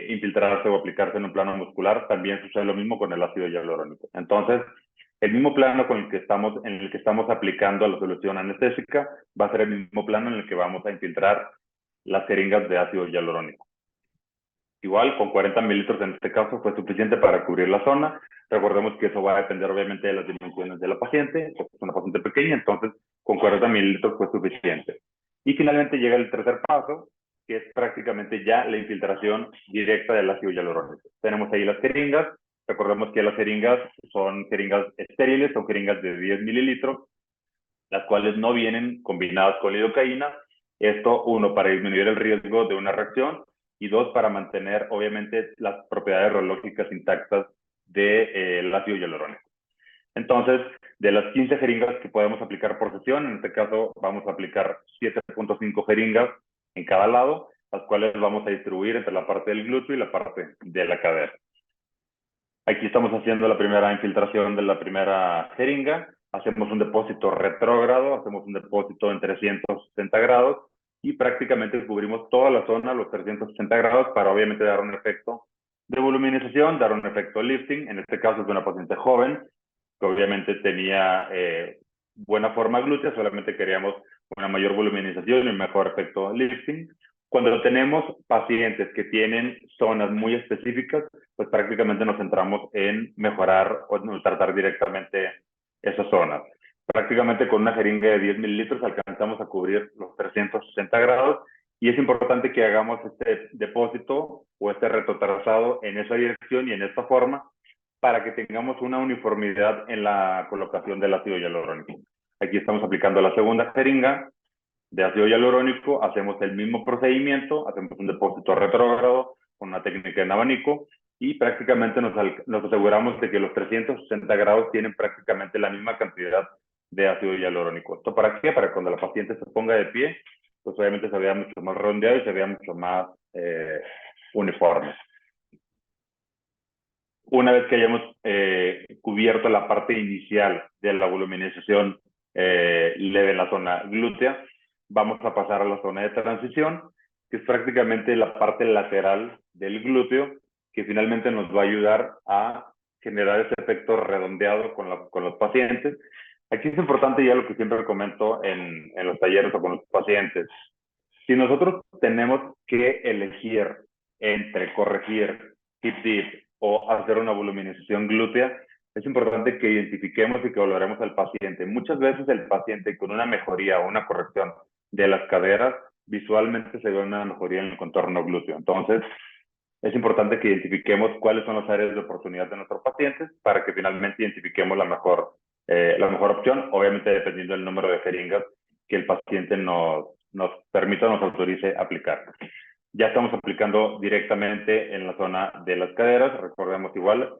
C: infiltrarse o aplicarse en un plano muscular, también sucede lo mismo con el ácido hialurónico. Entonces, el mismo plano en el que estamos aplicando la solución anestésica va a ser el mismo plano en el que vamos a infiltrar las jeringas de ácido hialurónico. Igual, con 40 mililitros en este caso fue suficiente para cubrir la zona. Recordemos que eso va a depender obviamente de las dimensiones de la paciente. Es una paciente pequeña, entonces con 40 mililitros fue suficiente. Y finalmente llega el tercer paso, que es prácticamente ya la infiltración directa del ácido hialurónico. Tenemos ahí las jeringas. Recordemos que las jeringas son jeringas estériles, son jeringas de 10 mililitros, las cuales no vienen combinadas con lidocaína. Esto, uno, para disminuir el riesgo de una reacción, y dos, para mantener, obviamente, las propiedades reológicas intactas del ácido hialurónico. Entonces, de las 15 jeringas que podemos aplicar por sesión, en este caso vamos a aplicar 7.5 jeringas en cada lado, las cuales vamos a distribuir entre la parte del glúteo y la parte de la cadera. Aquí estamos haciendo la primera infiltración de la primera jeringa. Hacemos un depósito retrógrado, hacemos un depósito en 360 grados y prácticamente cubrimos toda la zona, los 360 grados, para obviamente dar un efecto de voluminización, dar un efecto lifting. En este caso es de una paciente joven que obviamente tenía buena forma glútea, solamente queríamos una mayor voluminización y un mejor efecto lifting. Cuando tenemos pacientes que tienen zonas muy específicas, pues prácticamente nos centramos en mejorar o en tratar directamente esas zonas. Prácticamente con una jeringa de 10 mililitros alcanzamos a cubrir los 360 grados, y es importante que hagamos este depósito o este retrotrazado en esa dirección y en esta forma para que tengamos una uniformidad en la colocación del ácido hialurónico. Aquí estamos aplicando la segunda jeringa de ácido hialurónico, hacemos el mismo procedimiento, hacemos un depósito retrógrado con una técnica en abanico y prácticamente nos aseguramos de que los 360 grados tienen prácticamente la misma cantidad de ácido hialurónico. ¿Esto para qué? Para que cuando la paciente se ponga de pie, pues obviamente se vea mucho más redondeado y se vea mucho más uniforme. Una vez que hayamos cubierto la parte inicial de la voluminización leve en la zona glútea, vamos a pasar a la zona de transición, que es prácticamente la parte lateral del glúteo, que finalmente nos va a ayudar a generar ese efecto redondeado con los pacientes. Aquí es importante ya lo que siempre comento en los talleres o con los pacientes. Si nosotros tenemos que elegir entre corregir hip dip o hacer una voluminización glútea, es importante que identifiquemos y que valoremos al paciente. Muchas veces el paciente con una mejoría o una corrección de las caderas, visualmente se ve una mejoría en el contorno glúteo. Entonces, es importante que identifiquemos cuáles son las áreas de oportunidad de nuestros pacientes para que finalmente identifiquemos la mejor opción, obviamente dependiendo del número de jeringas que el paciente nos permita, nos autorice aplicar. Ya estamos aplicando directamente en la zona de las caderas. Recordemos igual,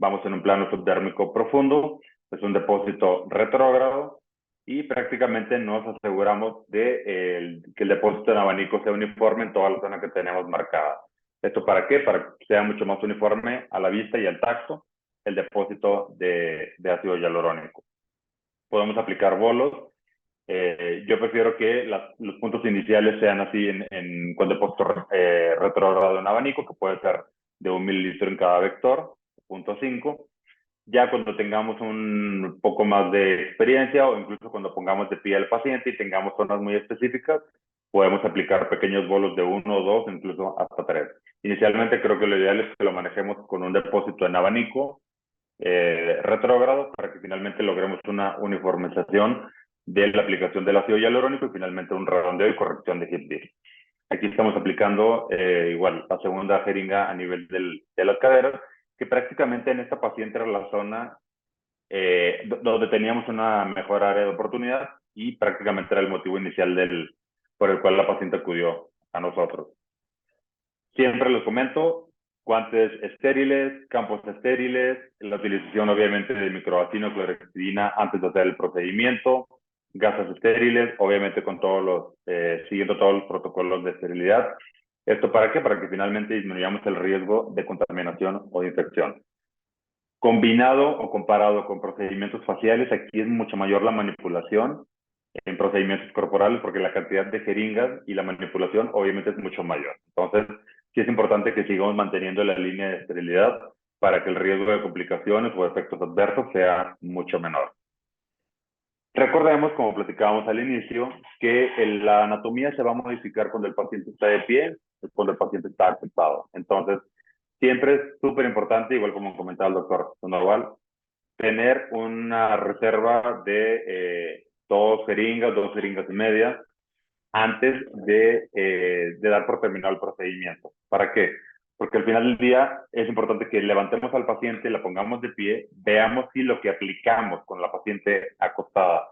C: vamos en un plano subdérmico profundo, es un depósito retrógrado y prácticamente nos aseguramos de que el depósito en abanico sea uniforme en toda la zona que tenemos marcada. ¿Esto para qué? Para que sea mucho más uniforme a la vista y al tacto el depósito de ácido hialurónico. Podemos aplicar bolos. Yo prefiero que los puntos iniciales sean así con depósito retrógrado en abanico, que puede ser de 1 mililitro en cada vector, 0.5. Ya cuando tengamos un poco más de experiencia o incluso cuando pongamos de pie al paciente y tengamos zonas muy específicas, podemos aplicar pequeños bolos de 1 o 2, incluso hasta 3. Inicialmente creo que lo ideal es que lo manejemos con un depósito en abanico retrógrado para que finalmente logremos una uniformización de la aplicación del ácido hialurónico y finalmente un redondeo y corrección de hip dip. Aquí estamos aplicando igual la segunda jeringa a nivel de las caderas, que prácticamente en esta paciente era la zona donde teníamos una mejor área de oportunidad y prácticamente era el motivo inicial por el cual la paciente acudió a nosotros. Siempre les comento, guantes estériles, campos estériles, la utilización obviamente de microvacino, clorexidina antes de hacer el procedimiento, gasas estériles, obviamente siguiendo todos los protocolos de esterilidad. ¿Esto para qué? Para que finalmente disminuyamos el riesgo de contaminación o de infección. Combinado o comparado con procedimientos faciales, aquí es mucho mayor la manipulación en procedimientos corporales porque la cantidad de jeringas y la manipulación obviamente es mucho mayor. Entonces, sí es importante que sigamos manteniendo la línea de esterilidad para que el riesgo de complicaciones o efectos adversos sea mucho menor. Recordemos, como platicábamos al inicio, que la anatomía se va a modificar cuando el paciente está de pie, cuando el paciente está acostado. Entonces, siempre es súper importante, igual como comentaba el doctor Sandoval, tener una reserva de 2 jeringas y media, antes de dar por terminado el procedimiento. ¿Para qué? Porque al final del día es importante que levantemos al paciente, la pongamos de pie, veamos si lo que aplicamos con la paciente acostada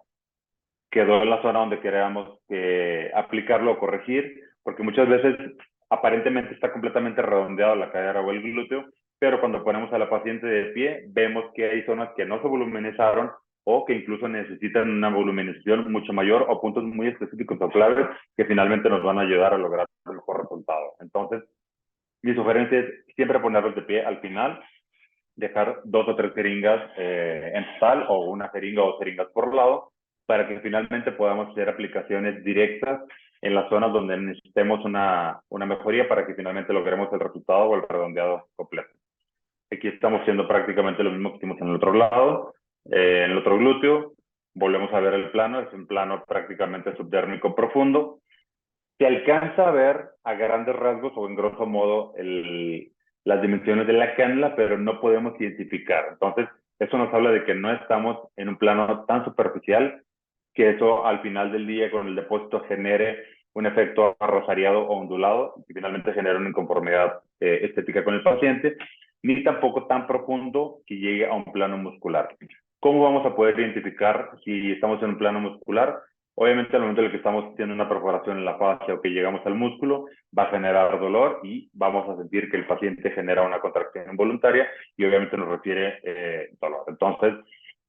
C: quedó en la zona donde queríamos aplicarlo o corregir, porque muchas veces aparentemente está completamente redondeado la cadera o el glúteo, pero cuando ponemos a la paciente de pie, vemos que hay zonas que no se voluminizaron o que incluso necesitan una voluminización mucho mayor o puntos muy específicos o claves que finalmente nos van a ayudar a lograr el mejor resultado. Entonces, mi sugerencia es siempre ponerlos de pie al final, dejar 2 o 3 jeringas en total o una jeringa o jeringas por lado para que finalmente podamos hacer aplicaciones directas en las zonas donde necesitemos una mejoría para que finalmente logremos el resultado o el redondeado completo. Aquí estamos haciendo prácticamente lo mismo que hicimos en el otro lado, en el otro glúteo. Volvemos a ver el plano, es un plano prácticamente subdérmico profundo. Se alcanza a ver a grandes rasgos o en grosso modo las dimensiones de la cánula, pero no podemos identificar. Entonces, eso nos habla de que no estamos en un plano tan superficial que eso al final del día con el depósito genere un efecto arrozariado o ondulado y finalmente genera una inconformidad estética con el paciente, ni tampoco tan profundo que llegue a un plano muscular. ¿Cómo vamos a poder identificar si estamos en un plano muscular? Obviamente al momento en el que estamos haciendo una perforación en la fascia o que llegamos al músculo, va a generar dolor y vamos a sentir que el paciente genera una contracción involuntaria y obviamente nos refiere dolor. Entonces,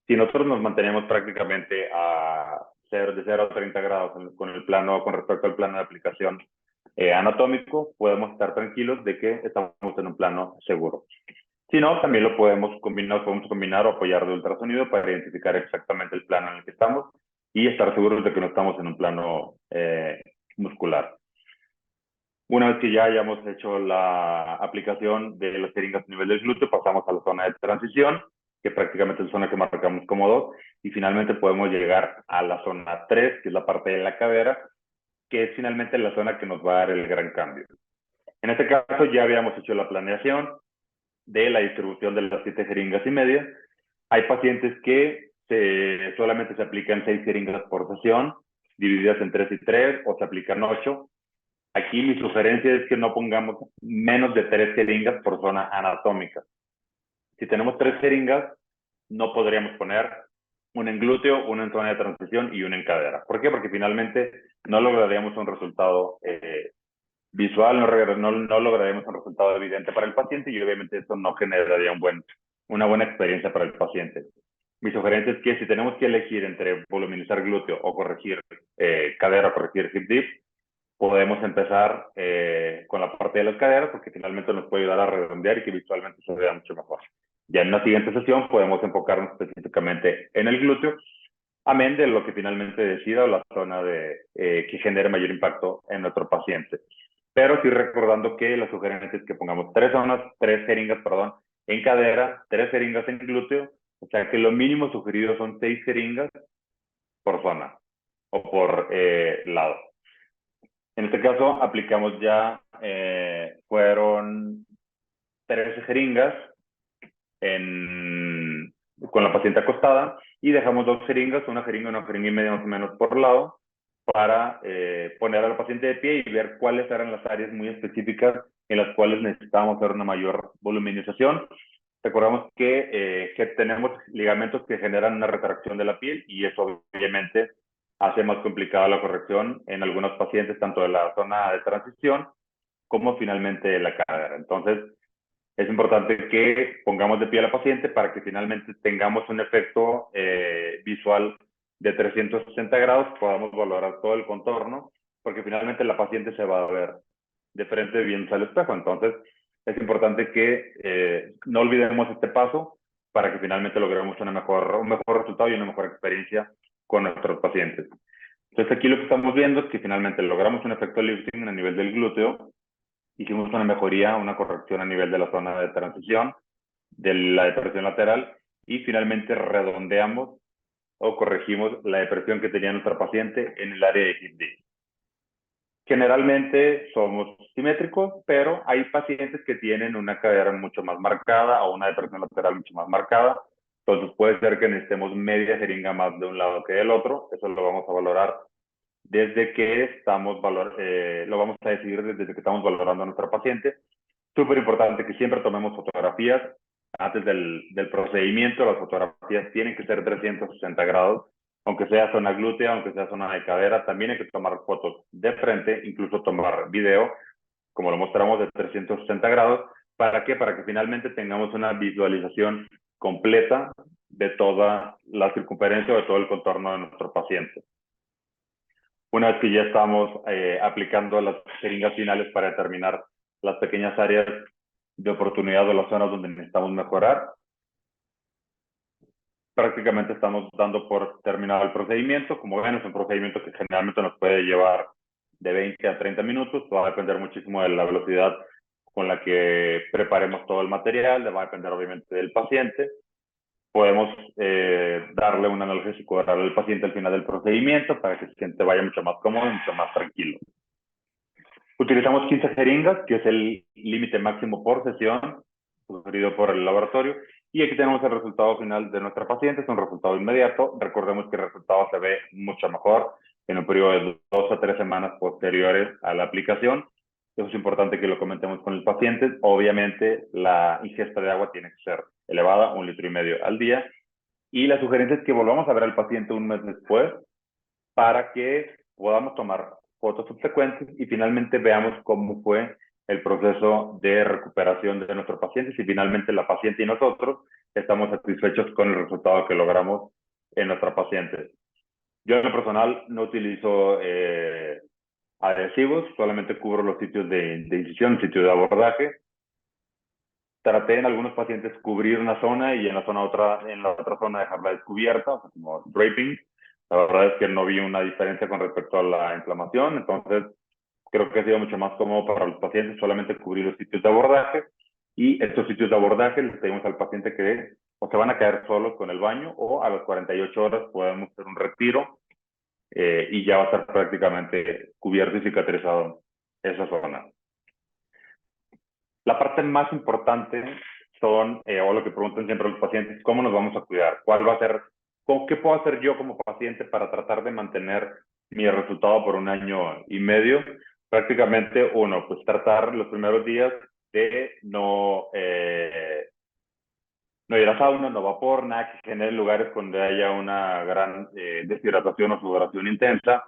C: si nosotros nos mantenemos prácticamente de 0 a 30 grados con el plano, con respecto al plano de aplicación anatómico, podemos estar tranquilos de que estamos en un plano seguro. Si no, también lo podemos combinar o apoyar de ultrasonido para identificar exactamente el plano en el que estamos y estar seguros de que no estamos en un plano muscular. Una vez que ya hayamos hecho la aplicación de las jeringas a nivel del glúteo, pasamos a la zona de transición, que prácticamente es la zona que marcamos como 2, y finalmente podemos llegar a la zona 3, que es la parte de la cadera, que es finalmente la zona que nos va a dar el gran cambio. En este caso ya habíamos hecho la planeación de la distribución de las 7 jeringas y media. Hay pacientes que solamente se aplican 6 jeringas por sesión, divididas en 3 y 3, o se aplican 8. Aquí mi sugerencia es que no pongamos menos de 3 jeringas por zona anatómica. Si tenemos 3 jeringas, no podríamos poner una en glúteo, una en zona de transición y una en cadera. ¿Por qué? Porque finalmente no lograríamos un resultado visual, no lograríamos un resultado evidente para el paciente y obviamente eso no generaría una buena experiencia para el paciente. Mi sugerencia es que si tenemos que elegir entre voluminizar glúteo o corregir cadera o corregir hip dip, podemos empezar con la parte de las caderas porque finalmente nos puede ayudar a redondear y que visualmente se vea mucho mejor. Ya en una siguiente sesión podemos enfocarnos específicamente en el glúteo, amén de lo que finalmente decida o la zona que genere mayor impacto en nuestro paciente. Pero sí recordando que la sugerencia es que pongamos 3 jeringas, en cadera, 3 jeringas en glúteo, o sea que lo mínimo sugerido son 6 jeringas por zona o por lado. En este caso aplicamos ya, fueron 13 jeringas con la paciente acostada y dejamos 2 jeringas, una jeringa y media más o menos por lado, para poner a la paciente de pie y ver cuáles eran las áreas muy específicas en las cuales necesitábamos hacer una mayor voluminización. Recordamos que tenemos ligamentos que generan una retracción de la piel y eso obviamente hace más complicada la corrección en algunos pacientes, tanto de la zona de transición como finalmente de la cadera. Entonces, es importante que pongamos de pie a la paciente para que finalmente tengamos un efecto visual de 360 grados, podamos valorar todo el contorno, porque finalmente la paciente se va a ver de frente bien al espejo. Entonces, es importante que no olvidemos este paso para que finalmente logremos un mejor resultado y una mejor experiencia con nuestros pacientes. Entonces, aquí lo que estamos viendo es que finalmente logramos un efecto lifting a nivel del glúteo, hicimos una mejoría, una corrección a nivel de la zona de transición, de la depresión lateral, y finalmente redondeamos o corregimos la depresión que tenía nuestra paciente en el área de hip dip. Generalmente somos simétricos, pero hay pacientes que tienen una cadera mucho más marcada o una depresión lateral mucho más marcada. Entonces puede ser que necesitemos media jeringa más de un lado que del otro. Eso lo vamos a valorar desde que lo vamos a decidir desde que estamos valorando a nuestra paciente. Súper importante que siempre tomemos fotografías antes del procedimiento. Las fotografías tienen que ser 360 grados, aunque sea zona glútea, aunque sea zona de cadera. También hay que tomar fotos de frente, incluso tomar video, como lo mostramos, de 360 grados. ¿Para qué? Para que finalmente tengamos una visualización completa de toda la circunferencia o de todo el contorno de nuestro paciente. Una vez que ya estamos aplicando las jeringas finales para determinar las pequeñas áreas de oportunidad o las zonas donde necesitamos mejorar, prácticamente estamos dando por terminado el procedimiento. Como ven, es un procedimiento que generalmente nos puede llevar de 20 a 30 minutos. Va a depender muchísimo de la velocidad con la que preparemos todo el material, va a depender obviamente del paciente. Podemos darle un analgésico oral al paciente al final del procedimiento para que el paciente vaya mucho más cómodo y mucho más tranquilo. Utilizamos 15 jeringas, que es el límite máximo por sesión, sugerido por el laboratorio. Y aquí tenemos el resultado final de nuestra paciente. Es un resultado inmediato. Recordemos que el resultado se ve mucho mejor en un periodo de 2 a 3 semanas posteriores a la aplicación. Eso es importante que lo comentemos con el paciente. Obviamente, la ingesta de agua tiene que ser elevada, 1,5 litros al día. Y la sugerencia es que volvamos a ver al paciente un mes después para que podamos tomar fotos subsecuentes y finalmente veamos cómo fue el proceso de recuperación de nuestro paciente, si finalmente la paciente y nosotros estamos satisfechos con el resultado que logramos en nuestra paciente. Yo en lo personal no utilizo adhesivos, solamente cubro los sitios de incisión, sitio de abordaje. Traté en algunos pacientes cubrir una zona y en la otra zona dejarla descubierta, o sea, como draping. La verdad es que no vi una diferencia con respecto a la inflamación, entonces creo que ha sido mucho más cómodo para los pacientes solamente cubrir los sitios de abordaje, y estos sitios de abordaje les pedimos al paciente que o se van a caer solos con el baño o a las 48 horas podemos hacer un retiro y ya va a estar prácticamente cubierto y cicatrizado esa zona. La parte más importante son, o lo que preguntan siempre los pacientes, ¿cómo nos vamos a cuidar? ¿Cuál va a ser, qué puedo hacer yo como paciente para tratar de mantener mi resultado por 1 año y medio? Prácticamente, uno, pues tratar los primeros días de no ir a sauna, no vapor, nada que genere lugares donde haya una gran deshidratación o sudoración intensa.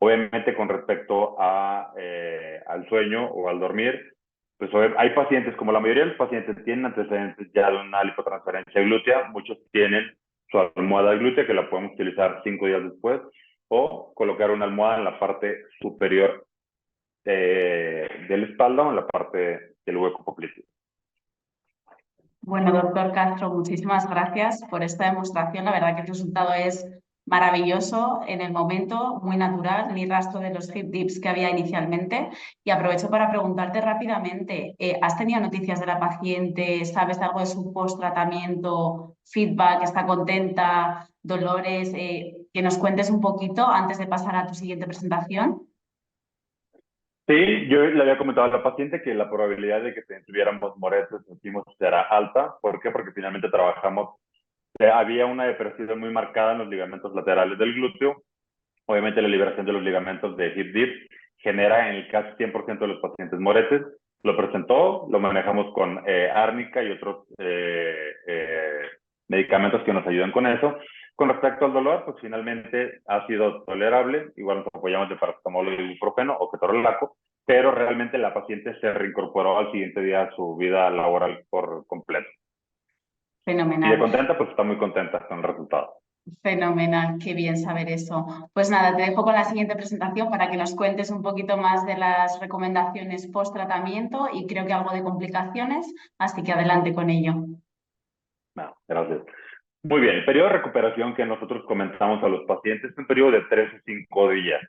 C: Obviamente con respecto al sueño o al dormir, pues hay pacientes, como la mayoría de los pacientes tienen antecedentes ya de una lipotransferencia glútea, muchos tienen su almohada glútea que la podemos utilizar 5 días después, o colocar una almohada en la parte superior de la espalda o en la parte del hueco popliteo.
A: Bueno, doctor Castro, muchísimas gracias por esta demostración. La verdad que el resultado es maravilloso en el momento, muy natural, ni rastro de los hip dips que había inicialmente. Y aprovecho para preguntarte rápidamente, ¿has tenido noticias de la paciente? ¿Sabes algo de su post-tratamiento? ¿Feedback? ¿Está contenta? ¿Dolores? Que nos cuentes un poquito antes de pasar a tu siguiente presentación.
C: Sí, yo le había comentado a la paciente que la probabilidad de que tuviéramos moretes sentimos era alta. ¿Por qué? Porque finalmente trabajamos, había una depresión muy marcada en los ligamentos laterales del glúteo. Obviamente la liberación de los ligamentos de hip dip genera en el casi 100% de los pacientes moretes. Lo presentó, lo manejamos con árnica y otros medicamentos que nos ayudan con eso. Con respecto al dolor, pues finalmente ha sido tolerable. Igual nos apoyamos de paracetamol y ibuprofeno o ketorolaco, pero realmente la paciente se reincorporó al siguiente día a su vida laboral por completo. Y de
A: Fenomenal.
C: contenta, pues está muy contenta con el resultado.
A: Fenomenal, qué bien saber eso. Pues nada, te dejo con la siguiente presentación para que nos cuentes un poquito más de las recomendaciones post-tratamiento y creo que algo de complicaciones, así que adelante con ello.
C: No, gracias. Muy bien, el periodo de recuperación que nosotros comenzamos a los pacientes es un periodo de 3 a 5 días.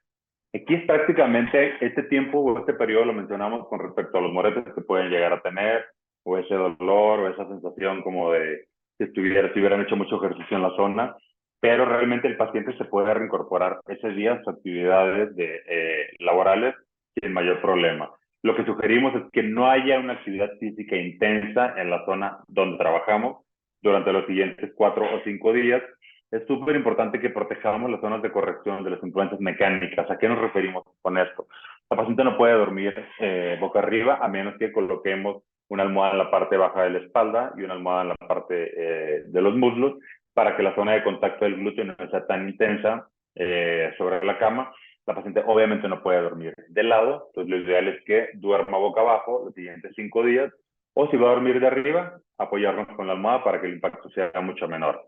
C: Aquí es prácticamente este tiempo o este periodo lo mencionamos con respecto a los moretes que pueden llegar a tener, o ese dolor, o esa sensación como de si hubieran hecho mucho ejercicio en la zona, pero realmente el paciente se puede reincorporar ese día a sus actividades laborales sin mayor problema. Lo que sugerimos es que no haya una actividad física intensa en la zona donde trabajamos durante los siguientes 4 o 5 días, es súper importante que protejamos las zonas de corrección de las influencias mecánicas. ¿A qué nos referimos con esto? La paciente no puede dormir boca arriba a menos que coloquemos una almohada en la parte baja de la espalda y una almohada en la parte de los muslos para que la zona de contacto del glúteo no sea tan intensa sobre la cama. La paciente obviamente no puede dormir de lado, entonces lo ideal es que duerma boca abajo los siguientes 5 días, o si va a dormir de arriba, apoyarnos con la almohada para que el impacto sea mucho menor.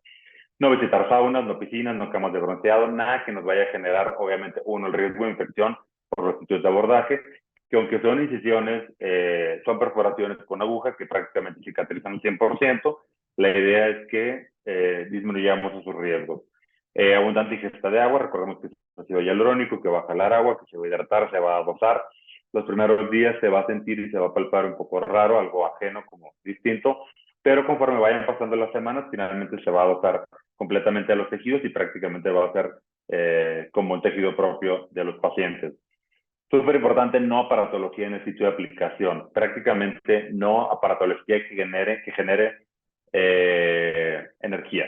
C: No visitar saunas, no piscinas, no camas de bronceado, nada que nos vaya a generar, obviamente, el riesgo de infección por los sitios de abordaje, que aunque son incisiones, son perforaciones con aguja que prácticamente cicatrizan al 100%, la idea es que disminuyamos esos riesgos. Abundante ingesta de agua, recordemos que es ácido hialurónico, que va a jalar agua, que se va a hidratar, se va a dosar. Los primeros días se va a sentir y se va a palpar un poco raro, algo ajeno, como distinto, pero conforme vayan pasando las semanas, finalmente se va a adoptar completamente a los tejidos y prácticamente va a ser como un tejido propio de los pacientes. Súper importante, no aparatología en el sitio de aplicación. Prácticamente no aparatología que genere energía.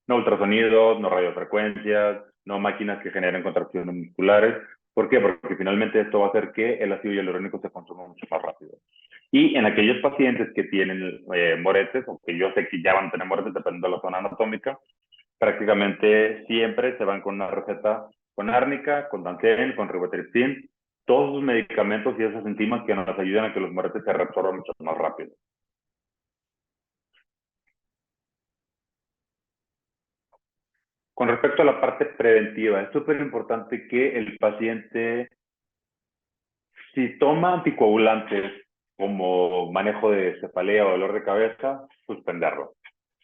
C: No ultrasonidos, no radiofrecuencias, no máquinas que generen contracciones musculares. ¿Por qué? Porque finalmente esto va a hacer que el ácido hialurónico se consuma mucho más rápido. Y en aquellos pacientes que tienen moretes, o que yo sé que ya van a tener moretes dependiendo de la zona anatómica, prácticamente siempre se van con una receta con árnica, con Danten, con ribotripsin, todos esos medicamentos y esas enzimas que nos ayudan a que los moretes se reabsorban mucho más rápido. Con respecto a la parte preventiva, es súper importante que el paciente, si toma anticoagulantes como manejo de cefalea o dolor de cabeza, suspenderlo.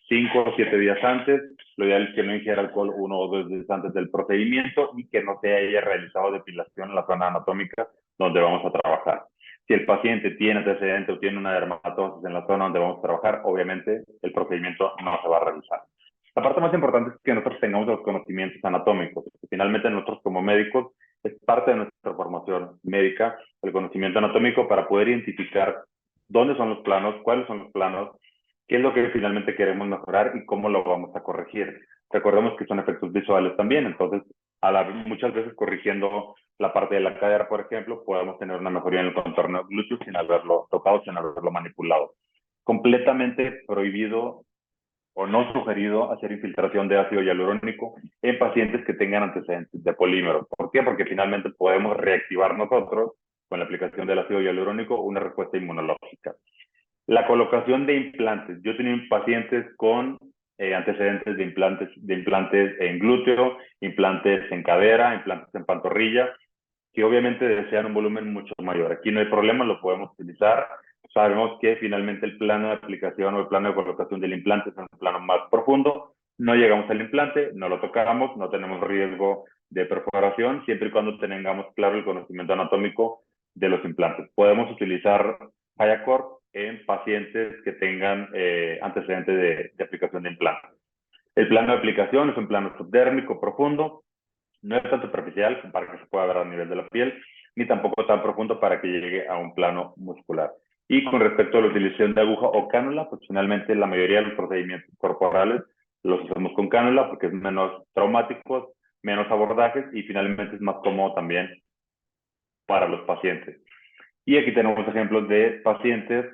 C: 5 o 7 días antes, lo ideal es que no ingiera alcohol 1 o 2 días antes del procedimiento y que no se haya realizado depilación en la zona anatómica donde vamos a trabajar. Si el paciente tiene antecedente o tiene una dermatosis en la zona donde vamos a trabajar, obviamente el procedimiento no se va a realizar. La parte más importante es que nosotros tengamos los conocimientos anatómicos. Finalmente nosotros como médicos es parte de nuestra formación médica, el conocimiento anatómico para poder identificar dónde son los planos, cuáles son los planos, qué es lo que finalmente queremos mejorar y cómo lo vamos a corregir. Recordemos que son efectos visuales también, entonces muchas veces corrigiendo la parte de la cadera, por ejemplo, podemos tener una mejoría en el contorno glúteo sin haberlo tocado, sin haberlo manipulado. Completamente prohibido o no sugerido hacer infiltración de ácido hialurónico en pacientes que tengan antecedentes de polímeros. ¿Por qué? Porque finalmente podemos reactivar nosotros, con la aplicación del ácido hialurónico, una respuesta inmunológica. La colocación de implantes. Yo tenía pacientes con antecedentes de implantes en glúteo, implantes en cadera, implantes en pantorrilla, que obviamente desean un volumen mucho mayor. Aquí no hay problema, lo podemos utilizar. Sabemos que finalmente el plano de aplicación o el plano de colocación del implante es un plano más profundo. No llegamos al implante, no lo tocamos, no tenemos riesgo de perforación, siempre y cuando tengamos claro el conocimiento anatómico de los implantes. Podemos utilizar Hiacorp en pacientes que tengan antecedentes de aplicación de implantes. El plano de aplicación es un plano subdérmico profundo, no es tan superficial para que se pueda ver a nivel de la piel, ni tampoco tan profundo para que llegue a un plano muscular. Y con respecto a la utilización de aguja o cánula, pues finalmente la mayoría de los procedimientos corporales los hacemos con cánula porque es menos traumáticos, menos abordajes y finalmente es más cómodo también para los pacientes. Y aquí tenemos ejemplos de pacientes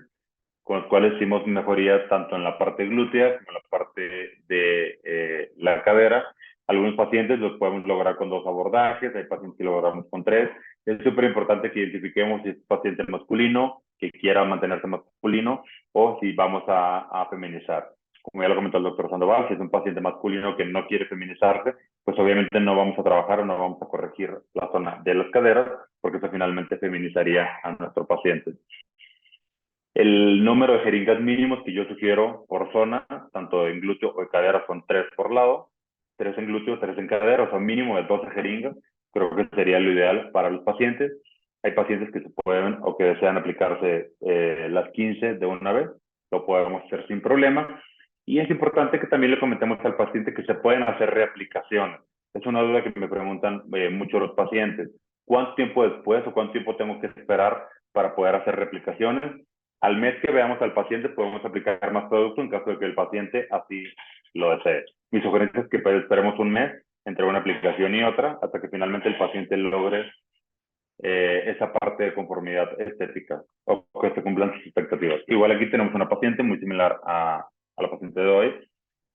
C: con los cuales hicimos mejoría tanto en la parte glútea como en la parte de la cadera. Algunos pacientes los podemos lograr con 2 abordajes, hay pacientes que logramos con 3. Es súper importante que identifiquemos si es paciente masculino, que quiera mantenerse masculino, o si vamos a feminizar. Como ya lo comentó el doctor Sandoval, si es un paciente masculino que no quiere feminizarse, pues obviamente no vamos a trabajar o no vamos a corregir la zona de las caderas, porque eso finalmente feminizaría a nuestro paciente. El número de jeringas mínimos que yo sugiero por zona, tanto en glúteo o en cadera, son 3 por lado, 3 en glúteo, 3 en cadera, o sea, mínimo de 12 jeringas. Creo que sería lo ideal para los pacientes. Hay pacientes que se pueden o que desean aplicarse las 15 de una vez, lo podemos hacer sin problema. Y es importante que también le comentemos al paciente que se pueden hacer reaplicaciones. Es una duda que me preguntan muchos los pacientes. ¿Cuánto tiempo después o cuánto tiempo tengo que esperar para poder hacer reaplicaciones? Al mes que veamos al paciente podemos aplicar más producto en caso de que el paciente así lo desee. Mi sugerencia es que pues, esperemos un mes entre una aplicación y otra hasta que finalmente el paciente logre esa parte de conformidad estética o que se cumplan sus expectativas. Igual aquí tenemos una paciente muy similar a la paciente de hoy,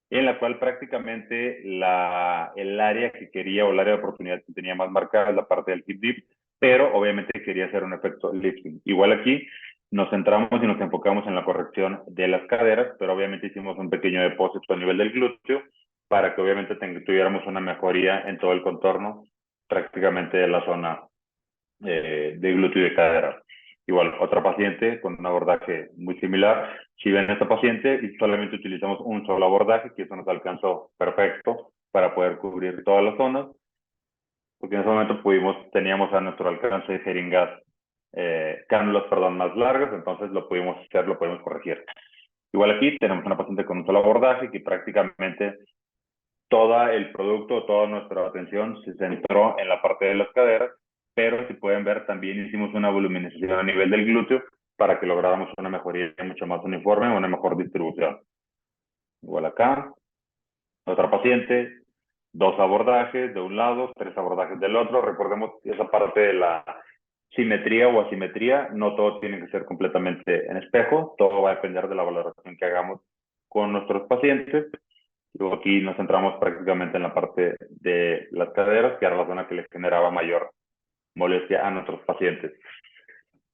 C: en la cual prácticamente el área que quería o el área de oportunidad que tenía más marcada es la parte del hip dip, pero obviamente quería hacer un efecto lifting. Igual aquí nos centramos y nos enfocamos en la corrección de las caderas, pero obviamente hicimos un pequeño depósito a nivel del glúteo para que obviamente tuviéramos una mejoría en todo el contorno prácticamente de la zona de glúteo y de cadera. Igual, otra paciente con un abordaje muy similar. Si ven a esta paciente y solamente utilizamos un solo abordaje, que eso nos alcanzó perfecto para poder cubrir todas las zonas, porque en ese momento teníamos a nuestro alcance jeringas, cánulas, perdón, más largas, entonces lo pudimos hacer, lo podemos corregir. Igual aquí tenemos una paciente con un solo abordaje que prácticamente todo el producto, toda nuestra atención se centró en la parte de las caderas, pero si pueden ver también hicimos una voluminización a nivel del glúteo para que lográramos una mejoría mucho más uniforme, una mejor distribución. Igual acá, otra paciente, 2 abordajes de un lado, 3 abordajes del otro. Recordemos que esa parte de la simetría o asimetría, no todo tiene que ser completamente en espejo, todo va a depender de la valoración que hagamos con nuestros pacientes. Luego aquí nos centramos prácticamente en la parte de las caderas, que era la zona que les generaba mayor molestia a nuestros pacientes.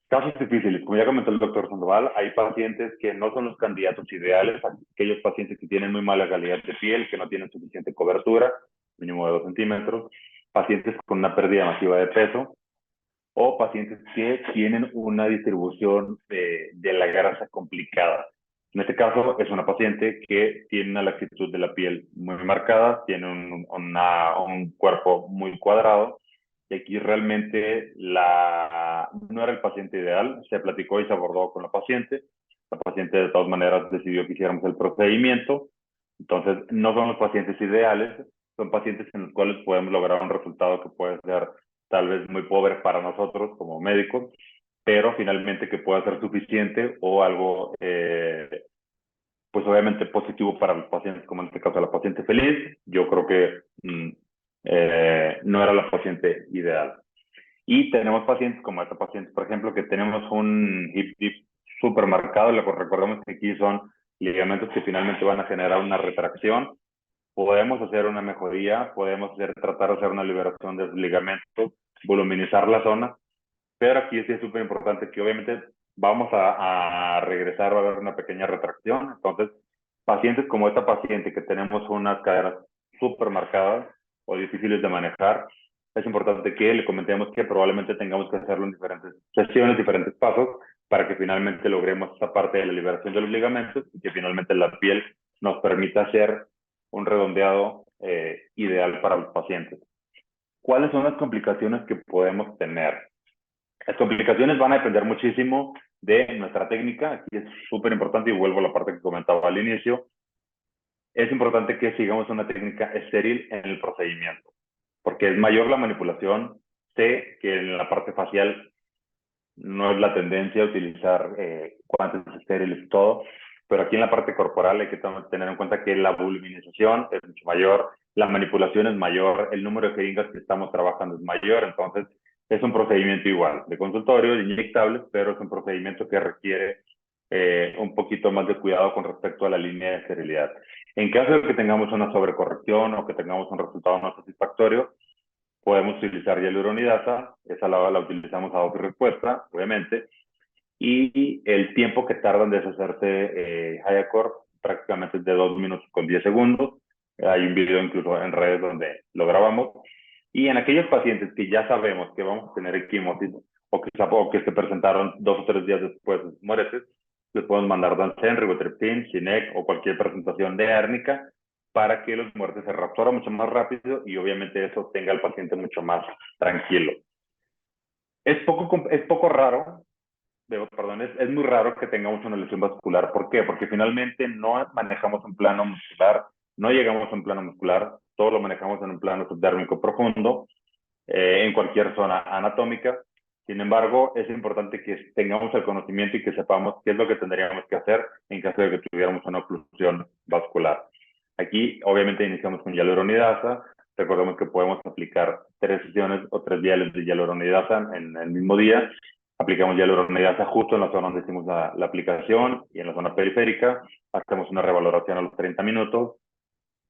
C: Casos difíciles, como ya comentó el doctor Sandoval, hay pacientes que no son los candidatos ideales, aquellos pacientes que tienen muy mala calidad de piel, que no tienen suficiente cobertura, mínimo de 2 centímetros, pacientes con una pérdida masiva de peso, o pacientes que tienen una distribución de la grasa complicada. En este caso es una paciente que tiene una laxitud de la piel muy marcada, tiene un cuerpo muy cuadrado, y aquí realmente no era el paciente ideal. Se platicó y se abordó con la paciente. La paciente de todas maneras decidió que hiciéramos el procedimiento. Entonces no son los pacientes ideales, son pacientes en los cuales podemos lograr un resultado que puede ser tal vez muy pobre para nosotros como médicos, pero finalmente que pueda ser suficiente o algo, pues obviamente positivo para los pacientes, como en este caso la paciente feliz. Yo creo que no era la paciente ideal. Y tenemos pacientes como esta paciente, por ejemplo, que tenemos un hip dip súper marcado. Recordemos que aquí son ligamentos que finalmente van a generar una retracción. Podemos hacer una mejoría, tratar de hacer una liberación de ligamentos, voluminizar la zona, pero aquí sí es súper importante que obviamente vamos a regresar, va a haber una pequeña retracción. Entonces, pacientes como esta paciente que tenemos unas caderas súper marcadas o difíciles de manejar, es importante que le comentemos que probablemente tengamos que hacerlo en diferentes sesiones, diferentes pasos, para que finalmente logremos esta parte de la liberación de los ligamentos y que finalmente la piel nos permita hacer un redondeado ideal para los pacientes. ¿Cuáles son las complicaciones que podemos tener? Las complicaciones van a depender muchísimo de nuestra técnica. Aquí es súper importante y vuelvo a la parte que comentaba al inicio. Es importante que sigamos una técnica estéril en el procedimiento, porque es mayor la manipulación. Sé que en la parte facial no es la tendencia a utilizar guantes estériles y todo, pero aquí en la parte corporal hay que tener en cuenta que la voluminización es mucho mayor, la manipulación es mayor, el número de jeringas que estamos trabajando es mayor. Entonces es un procedimiento igual, de consultorio, de inyectables, pero es un procedimiento que requiere un poquito más de cuidado con respecto a la línea de esterilidad. En caso de que tengamos una sobrecorrección o que tengamos un resultado no satisfactorio, podemos utilizar hialuronidasa. Esa la utilizamos a dosis respuesta, obviamente, y el tiempo que tardan de deshacerse Hyacort prácticamente es de 2 minutos con 10 segundos. Hay un video incluso en redes donde lo grabamos. Y en aquellos pacientes que ya sabemos que vamos a tener equimosis o que se presentaron 2 o 3 días después de mueres, les podemos mandar Dansen, Ribotriptin, Cinec o cualquier presentación de árnica para que los muertes se reabsorban mucho más rápido y obviamente eso tenga al paciente mucho más tranquilo. Es poco raro, perdón, es muy raro que tengamos una lesión vascular. ¿Por qué? Porque finalmente no manejamos un plano muscular, no llegamos a un plano muscular, todo lo manejamos en un plano subdérmico profundo, en cualquier zona anatómica. Sin embargo, es importante que tengamos el conocimiento y que sepamos qué es lo que tendríamos que hacer en caso de que tuviéramos una oclusión vascular. Aquí, obviamente, iniciamos con hialuronidasa. Recordemos que podemos aplicar 3 sesiones o 3 viales de hialuronidasa en el mismo día. Aplicamos hialuronidasa justo en la zona donde hicimos la aplicación y en la zona periférica. Hacemos una revaloración a los 30 minutos.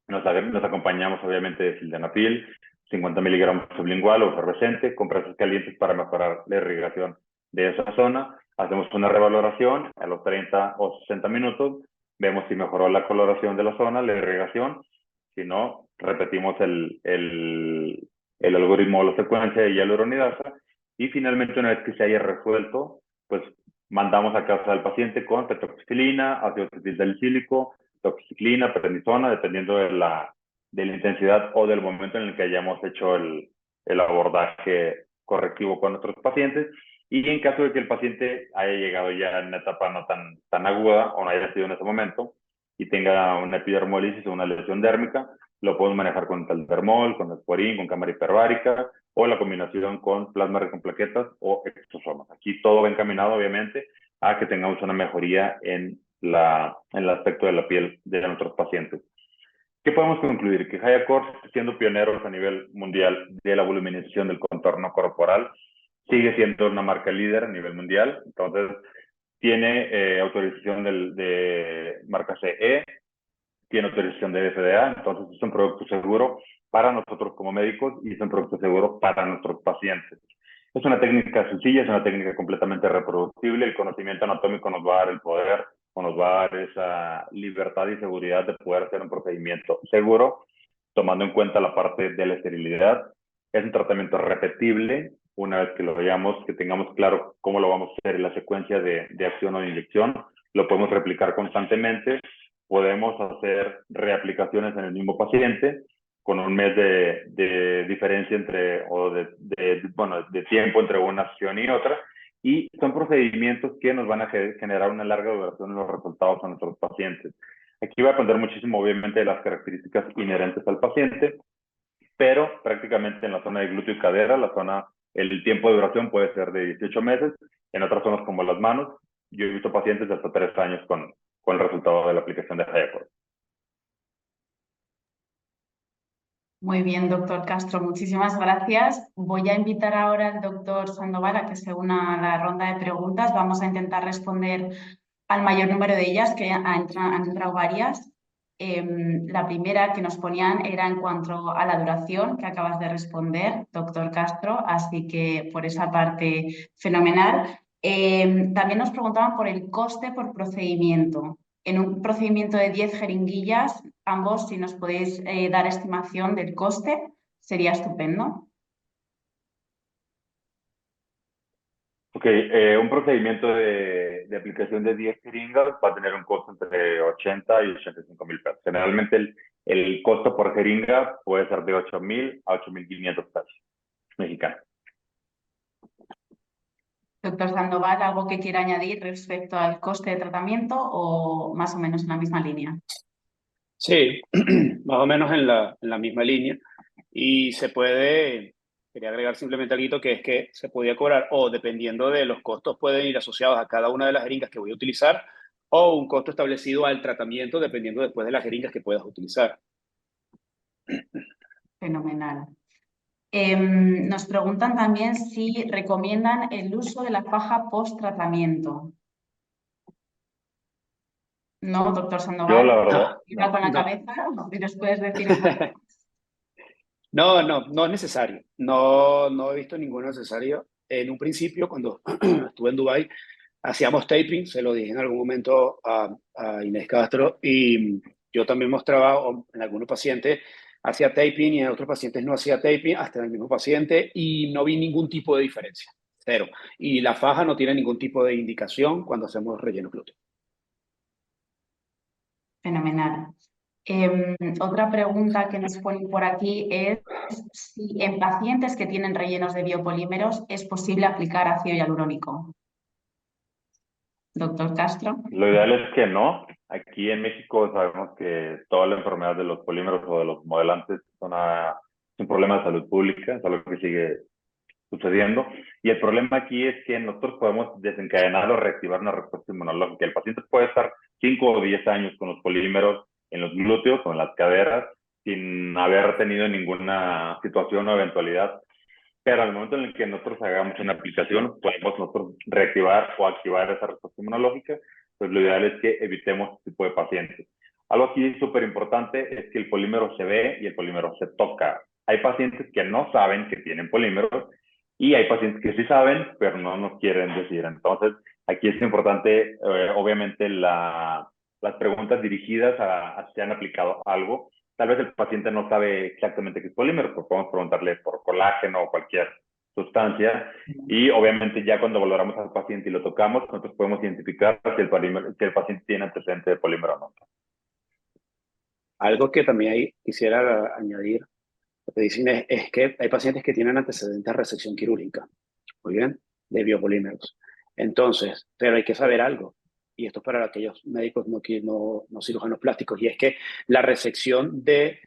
C: Nos acompañamos, obviamente, de sildenafil, 50 miligramos sublingual o efervescente, con compresas calientes para mejorar la irrigación de esa zona. Hacemos una revaloración a los 30 o 60 minutos. Vemos si mejoró la coloración de la zona, la irrigación. Si no, repetimos el algoritmo o la secuencia de hialuronidasa. Y finalmente, una vez que se haya resuelto, pues mandamos a casa del paciente con tetroxicilina, ácido acetilsalicílico, doxiciclina, prednisona, dependiendo de la intensidad o del momento en el que hayamos hecho el abordaje correctivo con nuestros pacientes. Y en caso de que el paciente haya llegado ya en una etapa no tan aguda o no haya sido en ese momento y tenga una epidermólisis o una lesión dérmica, lo podemos manejar con taldermol, con esporín, con cámara hiperbárica o la combinación con plasma rico en plaquetas o exosomas. Aquí todo va encaminado, obviamente, a que tengamos una mejoría en el aspecto de la piel de nuestros pacientes. ¿Qué podemos concluir? Que Hiacors, siendo pioneros a nivel mundial de la voluminización del contorno corporal, sigue siendo una marca líder a nivel mundial. Entonces, tiene autorización de marca CE, tiene autorización de FDA, entonces es un producto seguro para nosotros como médicos y es un producto seguro para nuestros pacientes. Es una técnica sencilla, es una técnica completamente reproducible. El conocimiento anatómico nos va a dar el poder o nos va a dar esa libertad y seguridad de poder hacer un procedimiento seguro, tomando en cuenta la parte de la esterilidad. Es un tratamiento repetible. Una vez que lo veamos, que tengamos claro cómo lo vamos a hacer en la secuencia de acción o de inyección, lo podemos replicar constantemente. Podemos hacer reaplicaciones en el mismo paciente con un mes de diferencia de tiempo entre una sesión y otra. Y son procedimientos que nos van a generar una larga duración en los resultados a nuestros pacientes. Aquí va a depender muchísimo, obviamente, de las características inherentes al paciente, pero prácticamente en la zona de glúteo y cadera, el tiempo de duración puede ser de 18 meses. En otras zonas como las manos, yo he visto pacientes de hasta 3 años con el resultado de la aplicación de Hiacors.
A: Muy bien, doctor Castro, muchísimas gracias. Voy a invitar ahora al doctor Sandoval a que se una a la ronda de preguntas. Vamos a intentar responder al mayor número de ellas, que han entrado varias. La primera que nos ponían era en cuanto a la duración que acabas de responder, doctor Castro, así que por esa parte, fenomenal. También nos preguntaban por el coste por procedimiento. En un procedimiento de 10 jeringuillas, ambos, si nos podéis dar estimación del coste, sería estupendo.
C: Ok, un procedimiento de aplicación de 10 jeringas va a tener un costo entre 80 y 85 mil pesos. Generalmente el costo por jeringa puede ser de 8,000 a 8,500 pesos mexicanos.
A: Doctor Sandoval, ¿algo que quiera añadir respecto al coste de tratamiento o más o menos en la misma línea?
B: Sí, más o menos en la misma línea. Y quería agregar simplemente algo que es que se podía cobrar, o dependiendo de los costos, pueden ir asociados a cada una de las jeringas que voy a utilizar, o un costo establecido al tratamiento, dependiendo después de las jeringas que puedas utilizar.
A: Fenomenal. Nos preguntan también si recomiendan el uso de la faja post-tratamiento. No, doctor
C: Yo,
A: Sandoval,
C: la verdad,
A: está con la
C: no.
A: cabeza, si nos puedes decir un poco.
B: No es necesario. No he visto ninguno necesario. En un principio, cuando estuve en Dubái, hacíamos taping, se lo dije en algún momento a Inés Castro, y yo también mostraba en algunos pacientes hacía taping y en otros pacientes no hacía taping, hasta en el mismo paciente, y no vi ningún tipo de diferencia, cero. Y la faja no tiene ningún tipo de indicación cuando hacemos relleno glúteo.
A: Fenomenal. Otra pregunta que nos ponen por aquí es si en pacientes que tienen rellenos de biopolímeros es posible aplicar ácido hialurónico. Doctor Castro.
C: Lo ideal es que no. Aquí en México sabemos que toda la enfermedad de los polímeros o de los modelantes es un problema de salud pública, es algo que sigue sucediendo. Y el problema aquí es que nosotros podemos desencadenar o reactivar una respuesta inmunológica. El paciente puede estar 5 o 10 años con los polímeros en los glúteos o en las caderas sin haber tenido ninguna situación o eventualidad. Pero al momento en el que nosotros hagamos una aplicación, podemos nosotros reactivar o activar esa respuesta inmunológica. Pues lo ideal es que evitemos este tipo de pacientes. Algo aquí súper importante es que el polímero se ve y el polímero se toca. Hay pacientes que no saben que tienen polímeros y hay pacientes que sí saben, pero no nos quieren decir. Entonces, aquí es importante, obviamente, las preguntas dirigidas a si han aplicado algo. Tal vez el paciente no sabe exactamente qué es polímero, pero podemos preguntarle por colágeno o cualquier sustancia. Y obviamente ya cuando valoramos al paciente y lo tocamos, nosotros podemos identificar si el paciente tiene antecedente de polímero o no.
B: Algo que también ahí quisiera añadir, lo que dicen es que hay pacientes que tienen antecedentes de resección quirúrgica, muy bien, de biopolímeros. Entonces, pero hay que saber algo, y esto es para aquellos médicos no cirujanos plásticos, y es que la resección de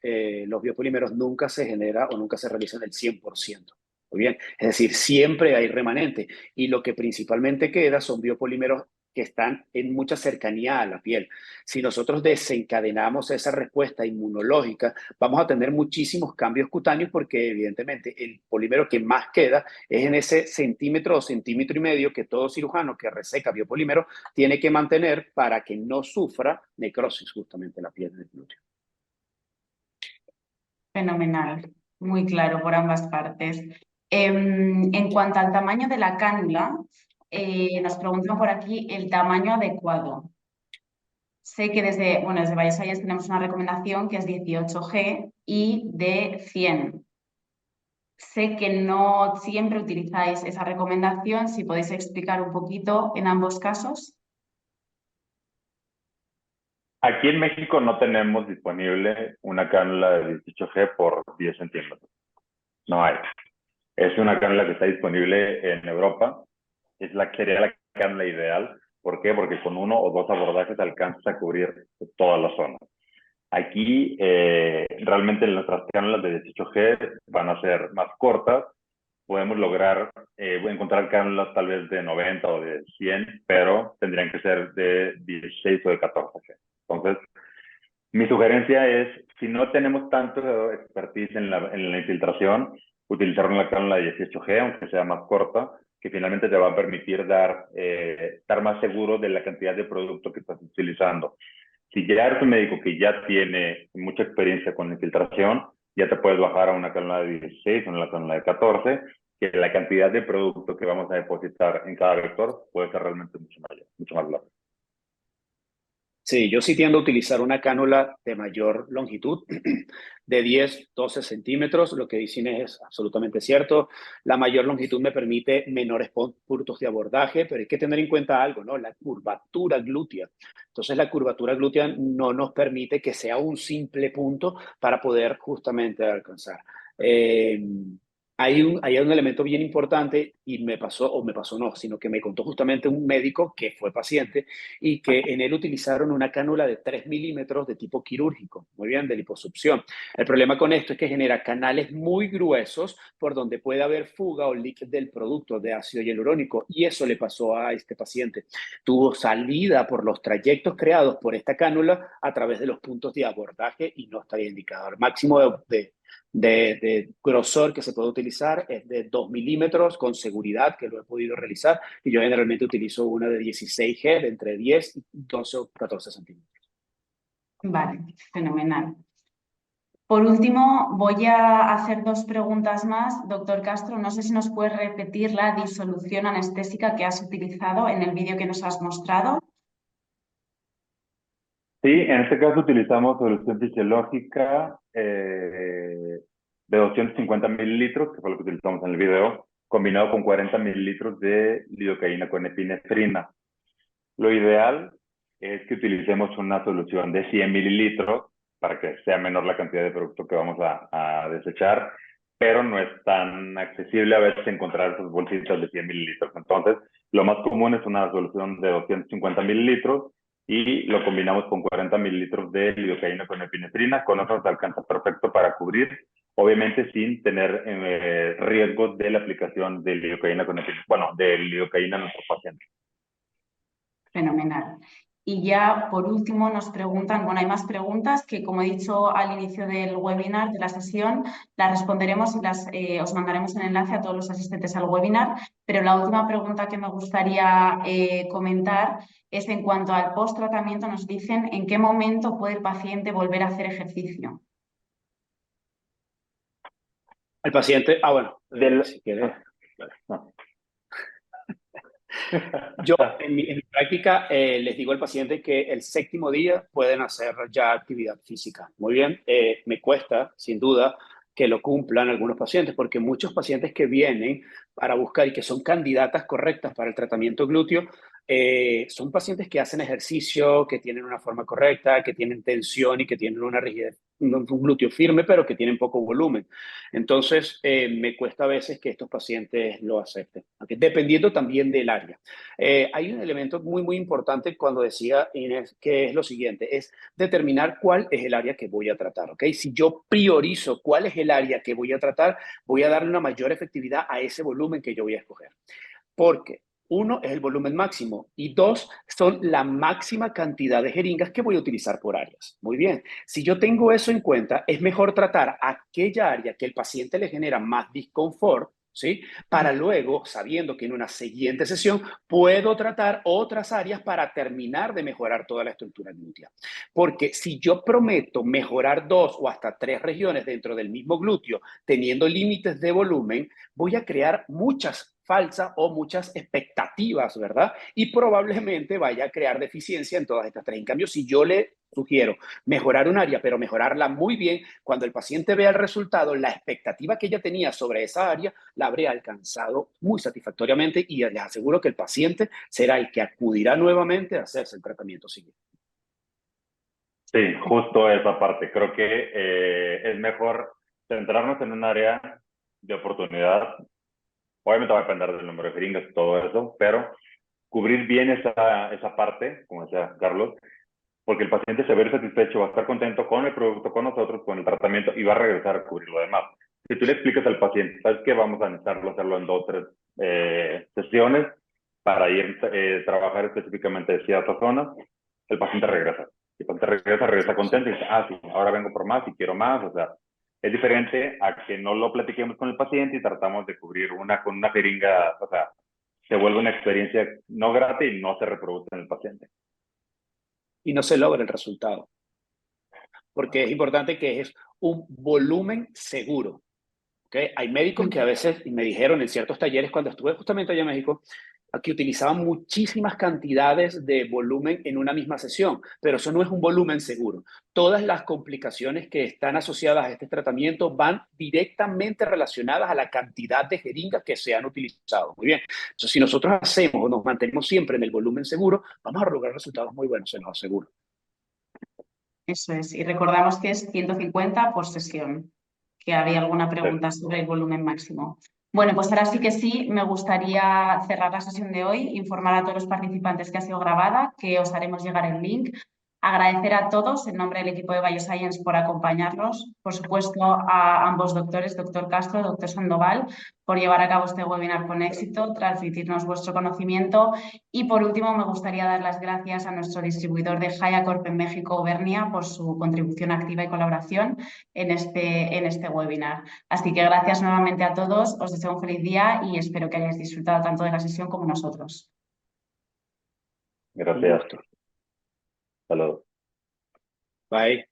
B: los biopolímeros nunca se genera o nunca se realiza en el 100%. Muy bien, es decir, siempre hay remanente, y lo que principalmente queda son biopolímeros que están en mucha cercanía a la piel. Si nosotros desencadenamos esa respuesta inmunológica, vamos a tener muchísimos cambios cutáneos porque evidentemente el polímero que más queda es en ese centímetro o centímetro y medio que todo cirujano que reseca biopolímero tiene que mantener para que no sufra necrosis justamente la piel del glúteo.
A: Fenomenal, muy claro por ambas partes. En cuanto al tamaño de la cánula, nos preguntan por aquí el tamaño adecuado. Sé que desde BioScience tenemos una recomendación que es 18G y de 100. Sé que no siempre utilizáis esa recomendación, si podéis explicar un poquito en ambos casos.
C: Aquí en México no tenemos disponible una cánula de 18G por 10 centímetros. No hay. Es una cánula que está disponible en Europa. Sería la cánula ideal. ¿Por qué? Porque con uno o dos abordajes alcanzas a cubrir toda la zona. Aquí realmente nuestras cánulas de 18G van a ser más cortas. Podemos lograr encontrar cánulas tal vez de 90 o de 100, pero tendrían que ser de 16 o de 14G. Entonces, mi sugerencia es, si no tenemos tanto expertise en la infiltración, utilizar una cánula de 18G, aunque sea más corta, que finalmente te va a permitir estar más seguro de la cantidad de producto que estás utilizando. Si ya eres un médico que ya tiene mucha experiencia con la infiltración, ya te puedes bajar a una cánula de 16 o una cánula de 14, que la cantidad de producto que vamos a depositar en cada vector puede ser realmente mucho mayor, mucho más larga.
B: Sí, yo sí tiendo a utilizar una cánula de mayor longitud, de 10, 12 centímetros. Lo que dicen es absolutamente cierto. La mayor longitud me permite menores puntos de abordaje, pero hay que tener en cuenta algo, ¿no? La curvatura glútea. Entonces, la curvatura glútea no nos permite que sea un simple punto para poder justamente alcanzar. Hay un elemento bien importante y me pasó no, sino que me contó justamente un médico que fue paciente y que en él utilizaron una cánula de 3 milímetros de tipo quirúrgico, muy bien, de liposucción. El problema con esto es que genera canales muy gruesos por donde puede haber fuga o leak del producto de ácido hialurónico, y eso le pasó a este paciente. Tuvo salida por los trayectos creados por esta cánula a través de los puntos de abordaje y no está indicado. El máximo de grosor que se puede utilizar es de 2 milímetros con seguridad, que lo he podido realizar, y yo generalmente utilizo una de 16G de entre 10 y 12 o 14 centímetros.
A: Vale, fenomenal. Por último, voy a hacer dos preguntas más. Doctor Castro, no sé si nos puedes repetir la disolución anestésica que has utilizado en el vídeo que nos has mostrado.
C: Sí, en este caso utilizamos solución fisiológica de 250 mililitros, que fue lo que utilizamos en el video, combinado con 40 mililitros de lidocaína con epinefrina. Lo ideal es que utilicemos una solución de 100 mililitros para que sea menor la cantidad de producto que vamos a desechar, pero no es tan accesible a veces encontrar esos bolsitas de 100 mililitros. Entonces, lo más común es una solución de 250 mililitros y lo combinamos con 40 mililitros de lidocaína con epinefrina. Con eso nos alcanza perfecto para cubrir, obviamente sin tener riesgos de la aplicación de lidocaína con epinefrina, de lidocaína a nuestros pacientes.
A: Fenomenal. Y ya por último nos preguntan, bueno, hay más preguntas que como he dicho al inicio del webinar, de la sesión, las responderemos y os mandaremos un enlace a todos los asistentes al webinar, pero la última pregunta que me gustaría comentar es en cuanto al post-tratamiento, nos dicen en qué momento puede el paciente volver a hacer ejercicio.
B: El paciente, bueno, si quieres.
C: No.
B: Yo en mi práctica les digo al paciente que el 7º día pueden hacer ya actividad física. Muy bien, me cuesta sin duda que lo cumplan algunos pacientes, porque muchos pacientes que vienen para buscar y que son candidatas correctas para el tratamiento glúteo, son pacientes que hacen ejercicio, que tienen una forma correcta, que tienen tensión y que tienen una rigidez, un glúteo firme, pero que tienen poco volumen. Entonces, me cuesta a veces que estos pacientes lo acepten, ¿okay? Dependiendo también del área. Hay un elemento muy, muy importante cuando decía Inés, que es lo siguiente, es determinar cuál es el área que voy a tratar, ¿ok? Si yo priorizo cuál es el área que voy a tratar, voy a darle una mayor efectividad a ese volumen que yo voy a escoger. Porque 1 es el volumen máximo y 2 son la máxima cantidad de jeringas que voy a utilizar por áreas. Muy bien, si yo tengo eso en cuenta, es mejor tratar aquella área que el paciente le genera más disconfort, ¿sí? Para luego, sabiendo que en una siguiente sesión puedo tratar otras áreas para terminar de mejorar toda la estructura glútea. Porque si yo prometo mejorar 2 o hasta 3 regiones dentro del mismo glúteo, teniendo límites de volumen, voy a crear muchas falsas o muchas expectativas, ¿verdad? Y probablemente vaya a crear deficiencia en todas estas 3. En cambio, si yo le sugiero mejorar un área, pero mejorarla muy bien, cuando el paciente vea el resultado, la expectativa que ella tenía sobre esa área la habré alcanzado muy satisfactoriamente y les aseguro que el paciente será el que acudirá nuevamente a hacerse el tratamiento siguiente.
C: Sí, justo esa parte. Creo que es mejor centrarnos en un área de oportunidad. Obviamente va a depender del número de jeringas y todo eso, pero cubrir bien esa parte, como decía Carlos, porque el paciente se va a ver satisfecho, va a estar contento con el producto, con nosotros, con el tratamiento y va a regresar a cubrir lo demás. Si tú le explicas al paciente, ¿sabes qué? Vamos a necesitarlo hacerlo en 2 o 3 sesiones para ir trabajar específicamente de cierta zona, el paciente regresa. El paciente regresa contento y dice, sí, ahora vengo por más y quiero más. O sea, es diferente a que no lo platiquemos con el paciente y tratamos de cubrir con una jeringa, o sea, se vuelve una experiencia no grata y no se reproduce en el paciente.
B: Y no se logra el resultado. Porque es importante que es un volumen seguro. ¿Okay? Hay médicos que a veces me dijeron en ciertos talleres cuando estuve justamente allá en México que utilizaban muchísimas cantidades de volumen en una misma sesión, pero eso no es un volumen seguro. Todas las complicaciones que están asociadas a este tratamiento van directamente relacionadas a la cantidad de jeringas que se han utilizado. Muy bien. Entonces, si nosotros hacemos o nos mantenemos siempre en el volumen seguro, vamos a lograr resultados muy buenos, se los aseguro.
A: Eso es. Y recordamos que es 150 por sesión, que había alguna pregunta sobre el volumen máximo. Bueno, pues ahora sí que sí, me gustaría cerrar la sesión de hoy, informar a todos los participantes que ha sido grabada, que os haremos llegar el link. Agradecer a todos en nombre del equipo de Bioscience por acompañarnos, por supuesto a ambos doctores, doctor Castro, doctor Sandoval, por llevar a cabo este webinar con éxito, transmitirnos vuestro conocimiento y por último me gustaría dar las gracias a nuestro distribuidor de HiaCorp en México, Bernia, por su contribución activa y colaboración en este webinar. Así que gracias nuevamente a todos, os deseo un feliz día y espero que hayáis disfrutado tanto de la sesión como nosotros.
C: Gracias. Saludos.
B: Bye.